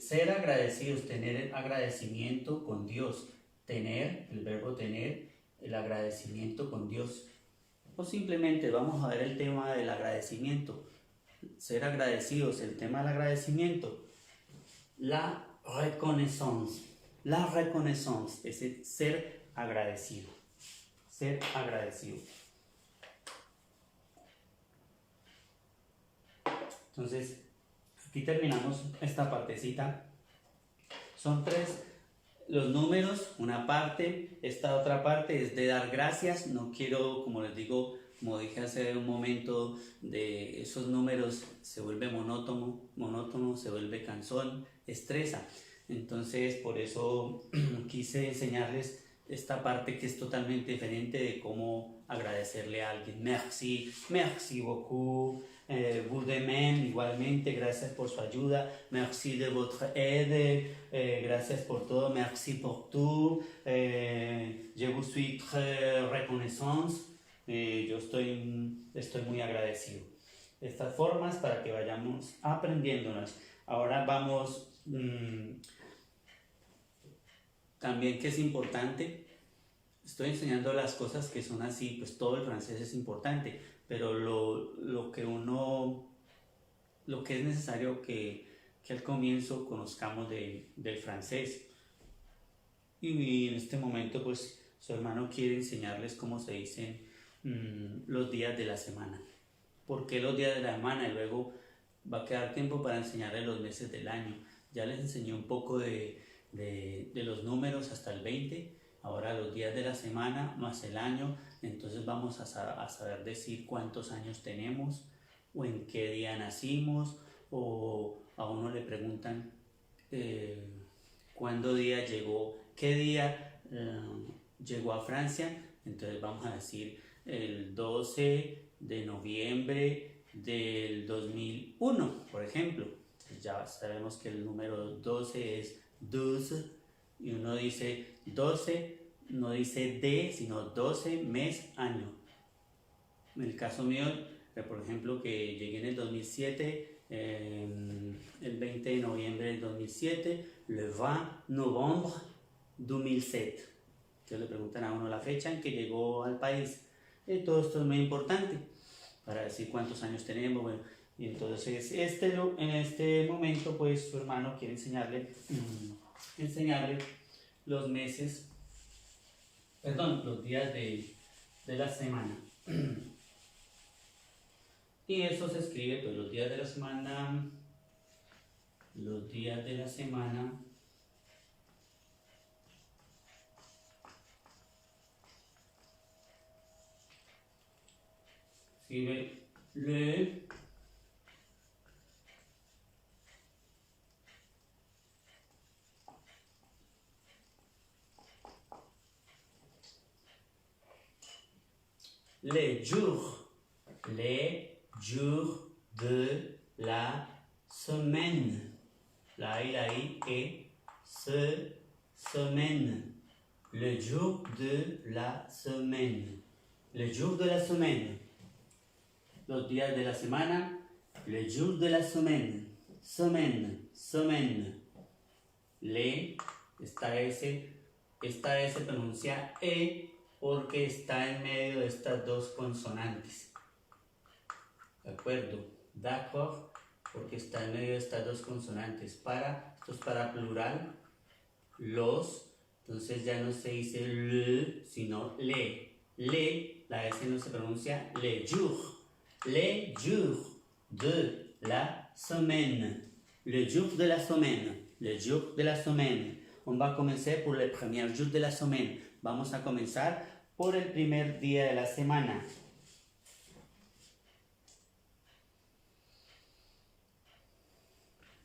Ser agradecidos, tener el agradecimiento con Dios. Tener, el verbo tener, el agradecimiento con Dios. O simplemente vamos a ver el tema del agradecimiento. Ser agradecidos, el tema del agradecimiento. La reconnaissance. La reconnaissance es el ser agradecido. Ser agradecido. Entonces, aquí terminamos esta partecita. Son 3 los números, una parte, esta otra parte es de dar gracias. No quiero, como les digo, como dije hace un momento, de esos números se vuelve monótono, se vuelve cansón, estresa. Entonces, por eso quise enseñarles esta parte que es totalmente diferente de cómo agradecerle a alguien. Merci, merci beaucoup. Vous de même, igualmente, gracias por su ayuda. Merci de votre aide. Gracias por todo. Merci pour tout. Je vous suis très reconnaissant. Yo estoy muy agradecido. Estas formas para que vayamos aprendiéndolas. Ahora vamos... también que es importante, estoy enseñando las cosas que son así, pues todo el francés es importante, pero lo que es necesario que al comienzo conozcamos del francés. Y en este momento pues su hermano quiere enseñarles cómo se dicen los días de la semana. ¿Por qué los días de la semana? Y luego va a quedar tiempo para enseñarles los meses del año. Ya les enseñé un poco de los números hasta el 20, ahora los días de la semana más el año. Entonces vamos a saber decir cuántos años tenemos o en qué día nacimos, o a uno le preguntan cuándo día llegó, qué día llegó a Francia. Entonces vamos a decir el 12 de noviembre del 2001, por ejemplo. Ya sabemos que el número 12 es 12, y uno dice 12, no dice de, sino 12, mes, año. En el caso mío, por ejemplo, que llegué en el 2007, el 20 de noviembre del 2007, le 20 novembre 2007. Entonces le preguntan a uno la fecha en que llegó al país. Todo esto es muy importante para decir cuántos años tenemos. Bueno, y entonces en este momento pues su hermano quiere enseñarle los meses, los días de la semana. Y eso se escribe, pues los días de la semana escribe les jours de la semaine. La I, semaine. Le jour de la semaine. Le jour de la semaine. Los días de la semana, le jour de la semaine, semaine. Le, esta S pronuncia E porque está en medio de estas dos consonantes. ¿De acuerdo? D'accord, porque está en medio de estas dos consonantes. Esto es para plural, los, entonces ya no se dice le, sino le. Le, la S no se pronuncia les jours de la semaine. Le jour de la semaine. Le jour de la semaine. On va commencer pour le premier jour de la semaine. Vamos a comenzar por el primer día de la semana.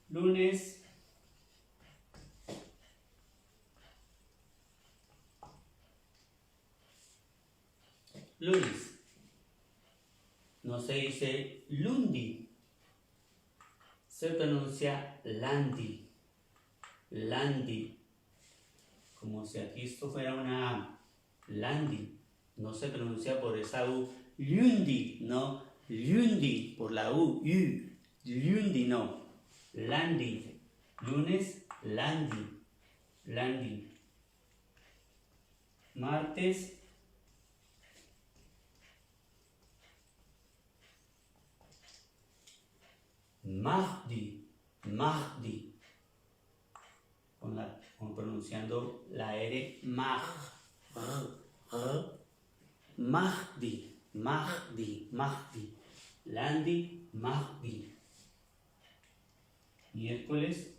Lunes. Lunes. No se dice lundi. Se pronuncia lundi. Lundi. Como si aquí esto fuera una A. Lundi. No se pronuncia por esa U. Lundi, no. Lundi, por la U. Lundi, no. Lundi. Lunes, lundi. Lundi. Martes. Mardi. Pronunciando la R, Mardi. Lundi, mardi. Miércoles.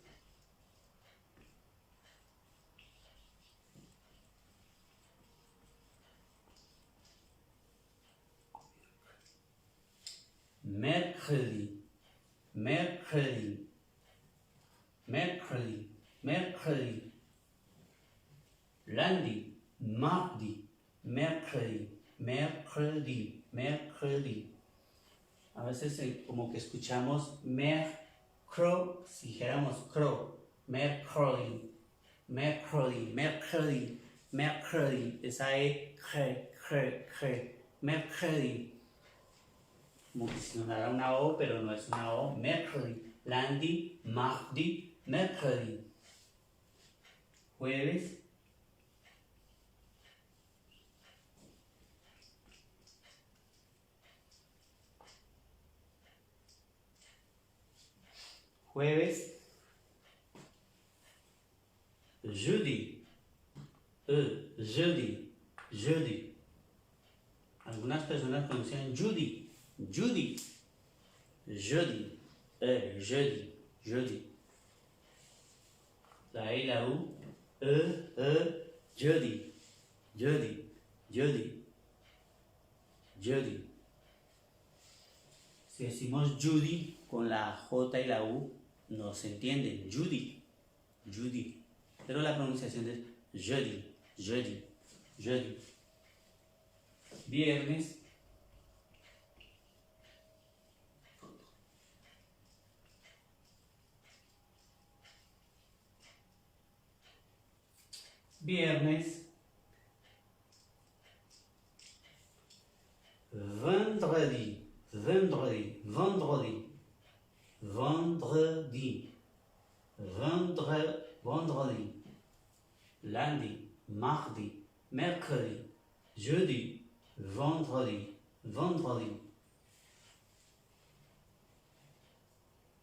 Mercredi. Lundi, mardi, mercredi. A veces como que escuchamos si dijéramos crow, mercredi. Esa E, mercredi. Como que si sonara una O, pero no es una O. Mercredi. Lundi, mardi, mercredi. Jueves. Jeudi. Jeudi. Algunas personas pronuncian Judy. Jeudi. La E y la U. Jeudi. Si decimos Judy con la J y la U, no se entiende. Judy. Pero la pronunciación es jeudi. Viernes. Vendredi. Lundi, mardi, mercredi, jeudi, vendredi.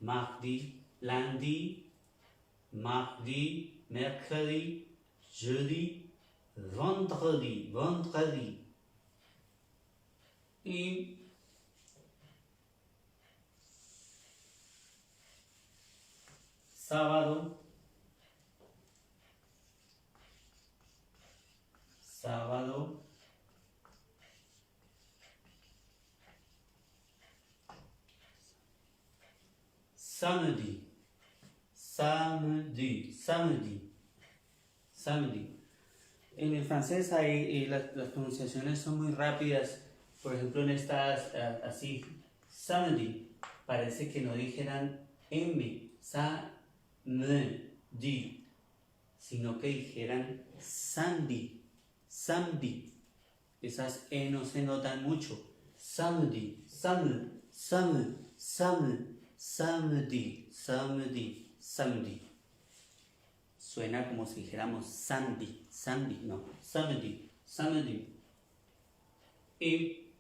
Mardi, lundi, mardi, mercredi, jeudi, vendredi. Y sábado, samedi. En el francés las pronunciaciones son muy rápidas. Por ejemplo, en estas, así, samedi, parece que no dijeran M, samedi, sino que dijeran samedi. Esas E no se notan mucho. samedi, samedi. Suena como si dijéramos Sandy, no, samedi. Y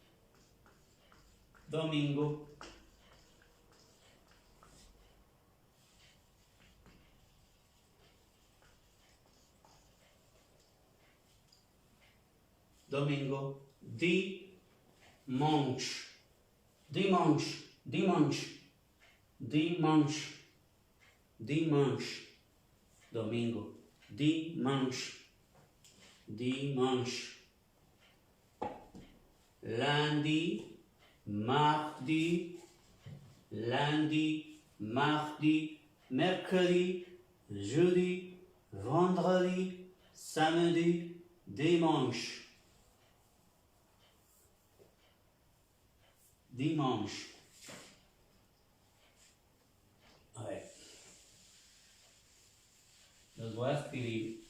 domingo, dimanche, domingo, dimanche, lundi, mardi, mercredi, jeudi, vendredi, samedi, dimanche. A ver, los voy a escribir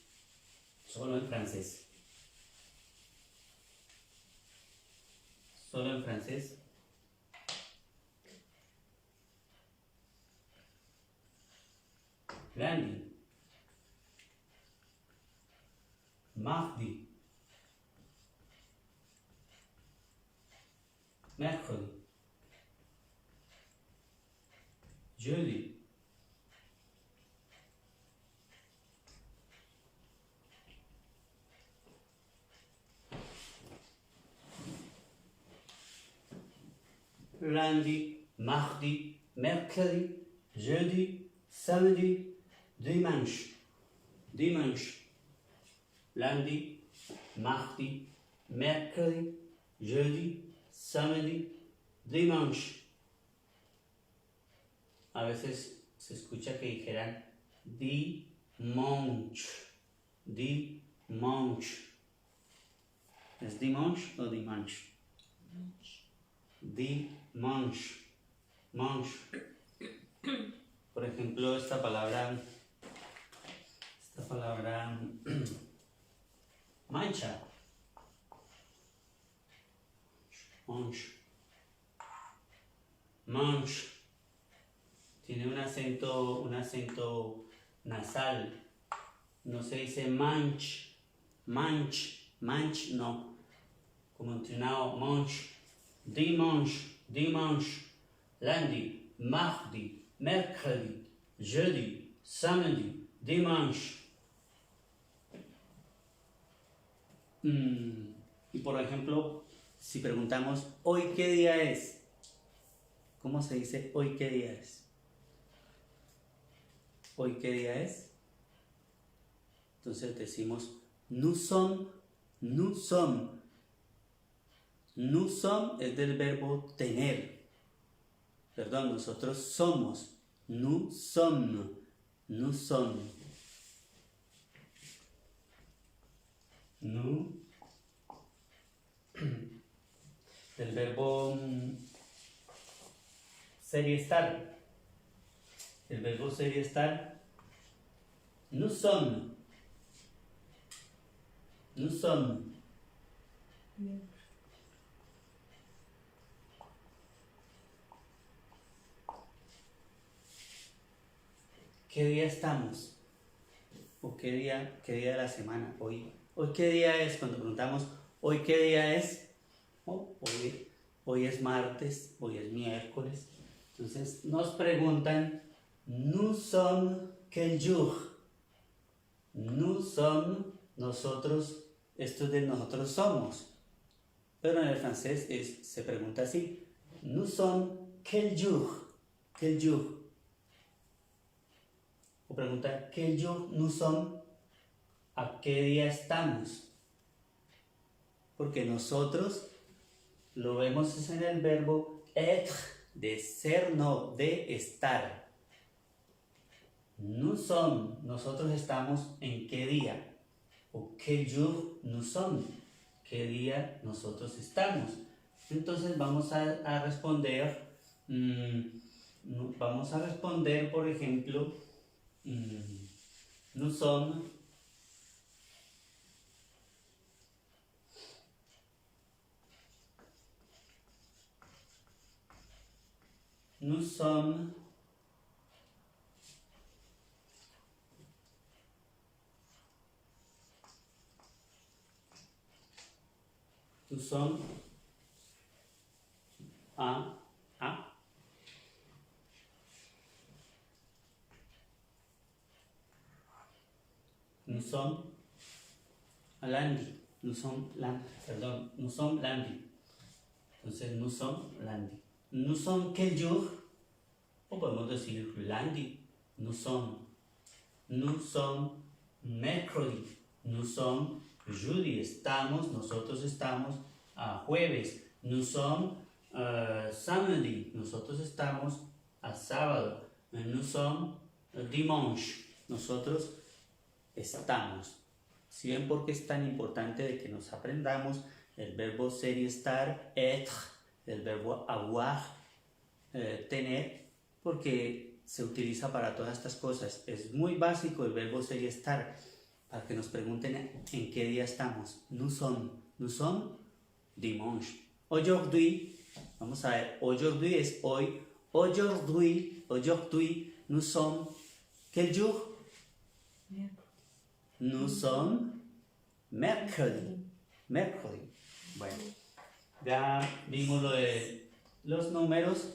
solo en francés. Lundi, mardi, mercredi, jeudi, lundi, mardi, mercredi, jeudi, samedi, dimanche. Lundi, mardi, mercredi, jeudi, samedi, dimanche. A veces se escucha que dijeran dimanche. ¿Es dimanche o dimanche? Dimanche. Por ejemplo, esta palabra mancha. Manche. Tiene un acento nasal. No se dice manche, no. Como entrenado, manche. Dimanche. Lundi, mardi, mercredi, jeudi, samedi, dimanche. Y por ejemplo, si preguntamos, ¿hoy qué día es? ¿Cómo se dice hoy qué día es? ¿Hoy qué día es? Entonces decimos, nous sommes. Nous sommes es del verbo tener. Perdón, nosotros somos. Nous sommes. Nous. Del verbo ser y estar. El verbo ser y estar. Nous sommes. ¿Qué día estamos? ¿O qué día de la semana? Hoy qué día es, cuando preguntamos hoy qué día es, hoy es martes, hoy es miércoles. Entonces nos preguntan, nous sommes quel jour? Nous sommes, nosotros, esto es de nosotros somos. Pero en el francés se pregunta así, nous sommes quel jour? O pregunta, quel jour nous sommes? ¿A qué día estamos? Porque nosotros lo vemos en el verbo être, de ser, no, de estar. Nous sommes, nosotros estamos en qué día. O quel jour nous sommes, qué día nosotros estamos. Entonces vamos a responder, por ejemplo, nous sommes Nous sommes à nous sommes lundi. Nous sommes lundi. Perdón, nous sommes lundi. Entonces, nous sommes lundi. Nous sommes quel jour? O podemos decir lundi. Nous sommes mercredi. Nous sommes jeudi. Nosotros estamos a jueves. Nous sommes samedi. Nosotros estamos a sábado. Nous sommes dimanche. Nosotros estamos. Si ven por qué es tan importante de que nos aprendamos el verbo ser y estar, être, el verbo avoir, tener, porque se utiliza para todas estas cosas. Es muy básico el verbo ser y estar, para que nos pregunten en qué día estamos. Nous sommes dimanche. Aujourd'hui, vamos a ver, aujourd'hui es hoy. Aujourd'hui, nous sommes, quel jour? Nous sommes mercredi. Bueno, ya vimos lo de los números.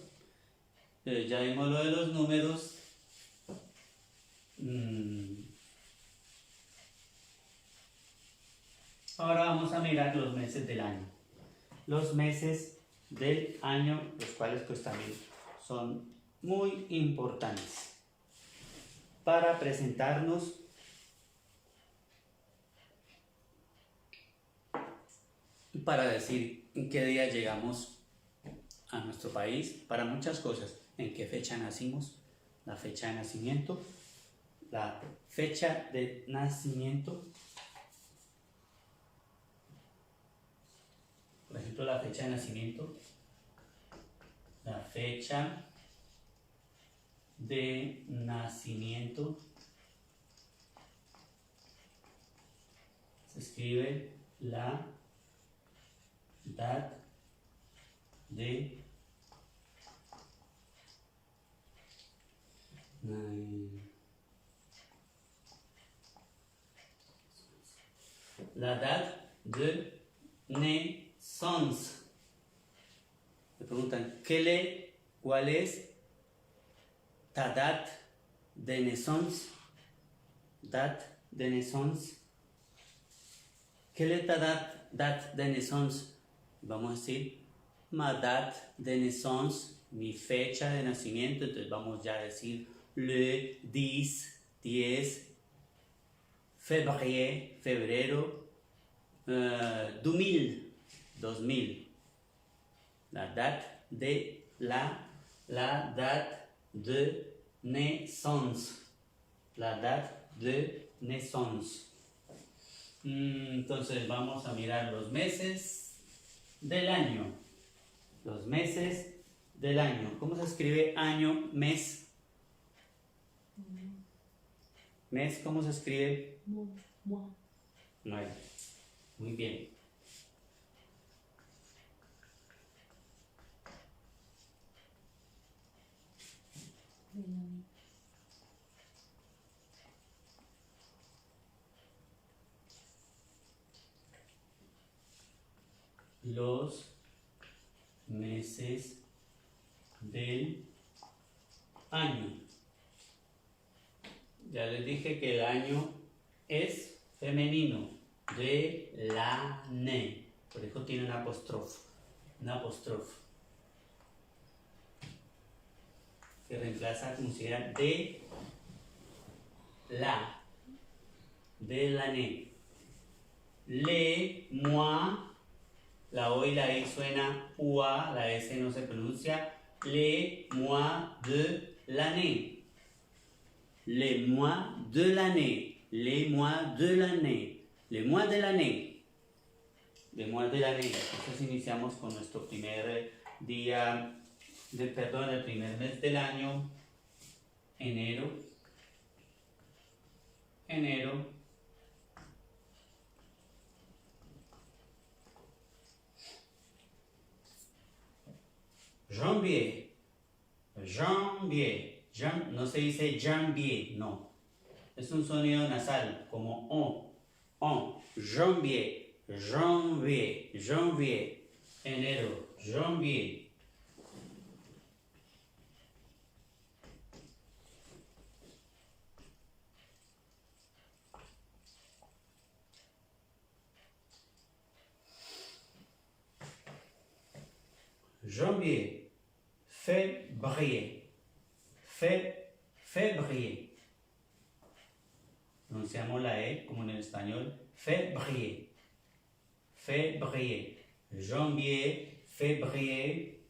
Ahora vamos a mirar los meses del año. Los meses del año, los cuales pues también son muy importantes para presentarnos y para decir en qué día llegamos a nuestro país, para muchas cosas, en qué fecha nacimos, la fecha de nacimiento, por ejemplo, la fecha de nacimiento, se escribe la date de naissance. Me preguntan, ¿cuál es ta date de naissance? ¿Quelle est ta date de naissance? Vamos a decir, ma date de naissance, mi fecha de nacimiento. Entonces vamos ya a decir, le 10 febrero 2000. La date de naissance. Entonces vamos a mirar los meses del año. ¿Cómo se escribe año, mes? Mes, ¿cómo se escribe? Muy bien. Los meses del año. Ya les dije que el año es femenino, de l'année. Por eso tiene un apóstrofe. Que reemplaza, como si era de l'année. Les mois. La O y la I suena UA, la S no se pronuncia. Les mois de l'année. Les mois de l'année. Entonces iniciamos con nuestro primer día, el primer mes del año, enero. Janvier. No se dice janvier, no. Es un sonido nasal, como on. Janvier, janvier, janvier. Enero, janvier. Janvier, février, février. Pronunciamos la E como en el español, février, février. Janvier, février.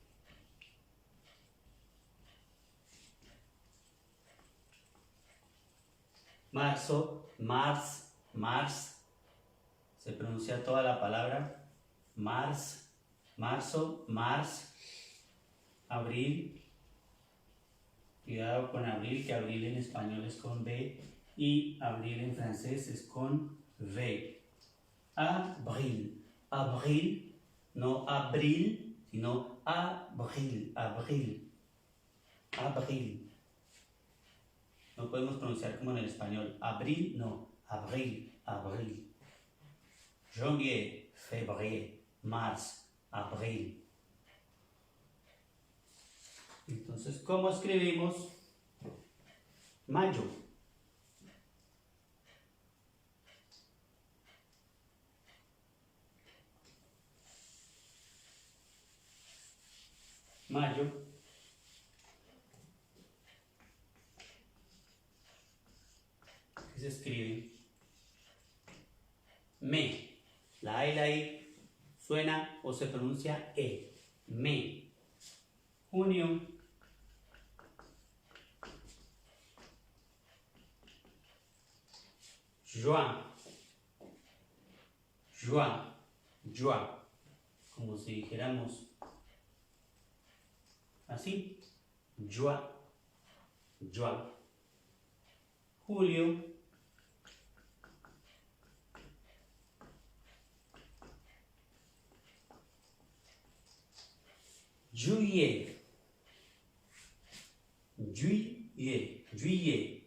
Marzo, mars. Se pronuncia toda la palabra, marzo, mars. Abril, cuidado con abril, que abril en español es con B y abril en francés es con V. Abril, no abril, sino abril. No podemos pronunciar como en el español, abril, no, abril. Janvier, février, mars, abril. Entonces, ¿cómo escribimos mayo? Mayo. ¿Qué se escribe? Me. La A y la I suena o se pronuncia E. Me. Junio. Juin, como si dijéramos así, juin. Julio, juillet, juin,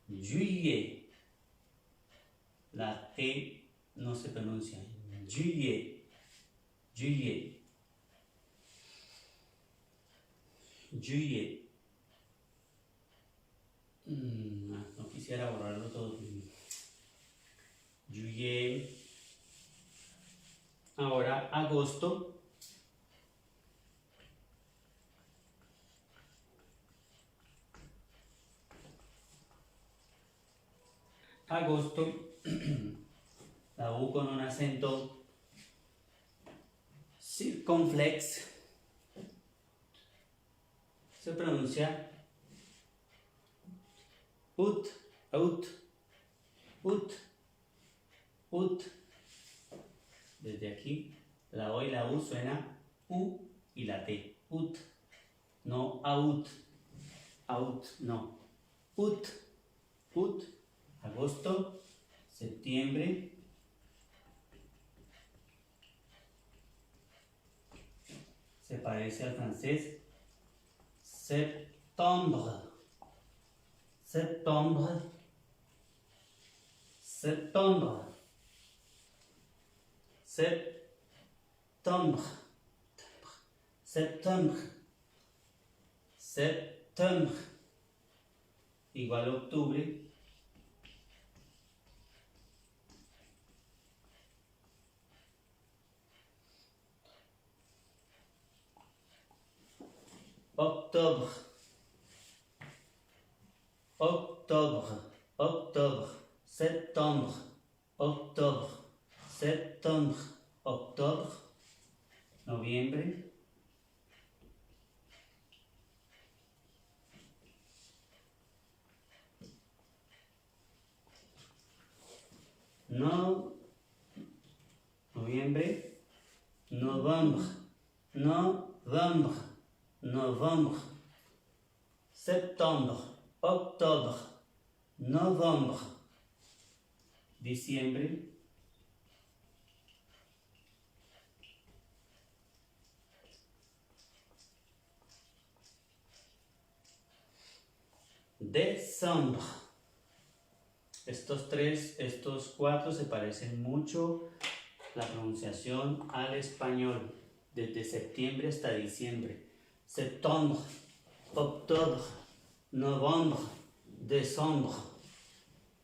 juillet. La T no se pronuncia. Juillet. No quisiera borrarlo todo. Juillet. Ahora agosto. La U con un acento circunflex se pronuncia ut. Desde aquí la O y la U suena U y la T. Ut, no out, no. Ut. Agosto, septiembre, se parece al francés. Septembre. Igual octubre. Octobre, septembre, octobre, noviembre, novembre, septembre, octobre, novembre, diciembre, décembre. Estos cuatro se parecen mucho la pronunciación al español, desde septiembre hasta diciembre. Septembre, octubre, noviembre, décembre.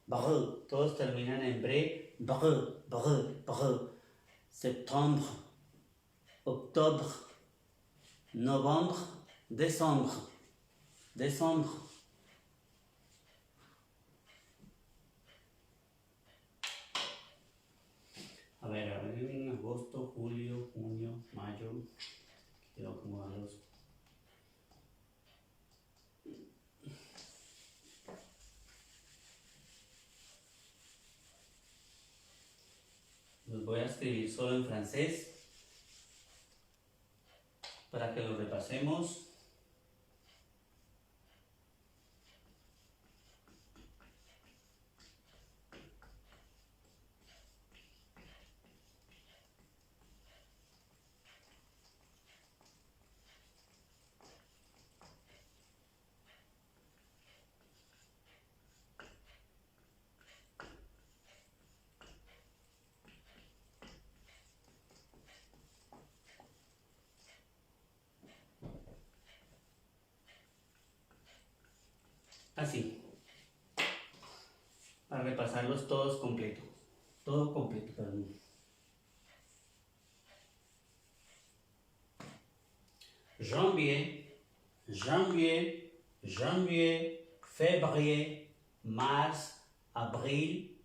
Brr, todos terminan en bre, brr, brr, brr. Septembre, octubre, noviembre, décembre. Décembre. A ver, en agosto, julio, junio, mayo. Quiero acomodarlos. Los voy a escribir solo en francés para que los repasemos. Así, para repasarlos todos completos. Todo completo, perdón. Janvier, janvier, janvier, février, mars, avril,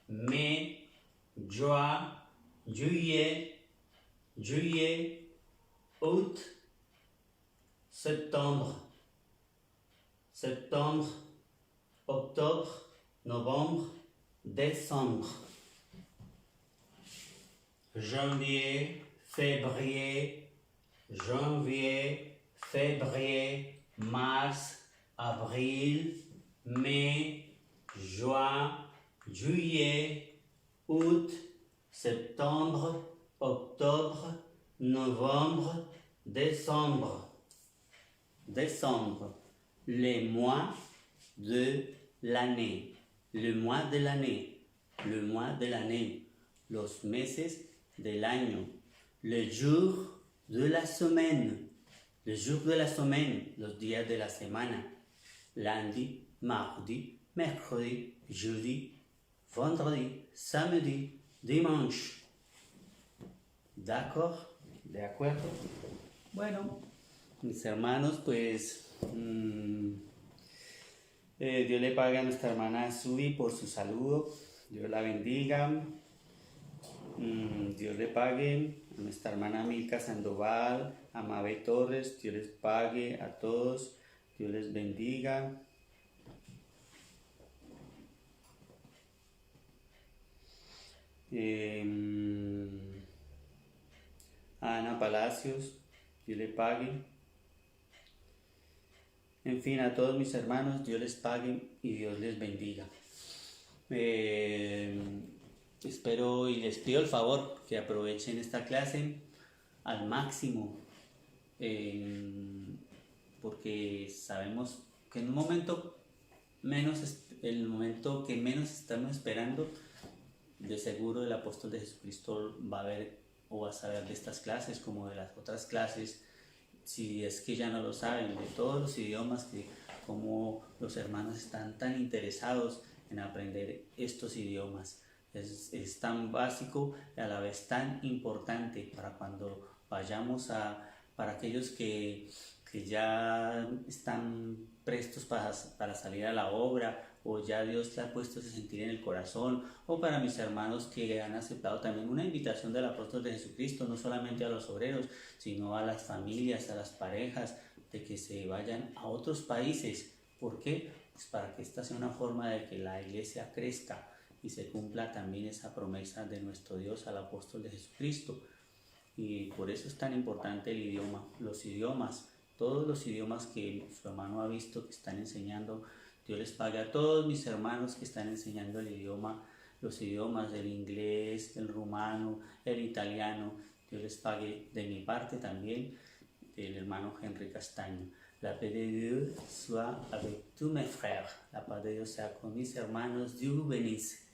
mai, juin, juillet, juillet, août, septembre, septembre, octobre, novembre, décembre. Janvier, février, janvier, février, mars, avril, mai, juin, juillet, août, septembre, octobre, novembre, décembre. Décembre, les mois de l'année. Le mois de l'année. Le mois de l'année. Los meses del año. Le jour de la semaine. Le jour de la semaine. Los días de la semana. Lundi, mardi, mercredi, jeudi, vendredi, samedi, dimanche. ¿D'accord? ¿De acuerdo? Bueno, mis hermanos, pues Dios le pague a nuestra hermana Subi por su saludo. Dios la bendiga. Dios le pague a nuestra hermana Milka Sandoval, a Mabel Torres. Dios les pague a todos. Dios les bendiga. A Ana Palacios, Dios le pague. En fin, a todos mis hermanos, Dios les pague y Dios les bendiga. Espero y les pido el favor que aprovechen esta clase al máximo, porque sabemos que en un momento el momento que menos estamos esperando, de seguro el apóstol de Jesucristo va a ver o va a saber de estas clases como de las otras clases, si es que ya no lo saben, de todos los idiomas, que como los hermanos están tan interesados en aprender estos idiomas. Es tan básico y a la vez tan importante para cuando vayamos para aquellos que ya están prestos para salir a la obra, o ya Dios te ha puesto ese sentir en el corazón, o para mis hermanos que han aceptado también una invitación del apóstol de Jesucristo, no solamente a los obreros, sino a las familias, a las parejas, de que se vayan a otros países. ¿Por qué? Pues para que esta sea una forma de que la iglesia crezca y se cumpla también esa promesa de nuestro Dios al apóstol de Jesucristo. Y por eso es tan importante el idioma, los idiomas, todos los idiomas que su hermano ha visto que están enseñando. Dios les pague a todos mis hermanos que están enseñando el idioma, los idiomas del inglés, el rumano, el italiano. Dios les pague de mi parte también, del hermano Henry Castaño. La paix de Dieu soit avec tous mes frères. La paz de Dios sea con mis hermanos. Dios vous bénisse.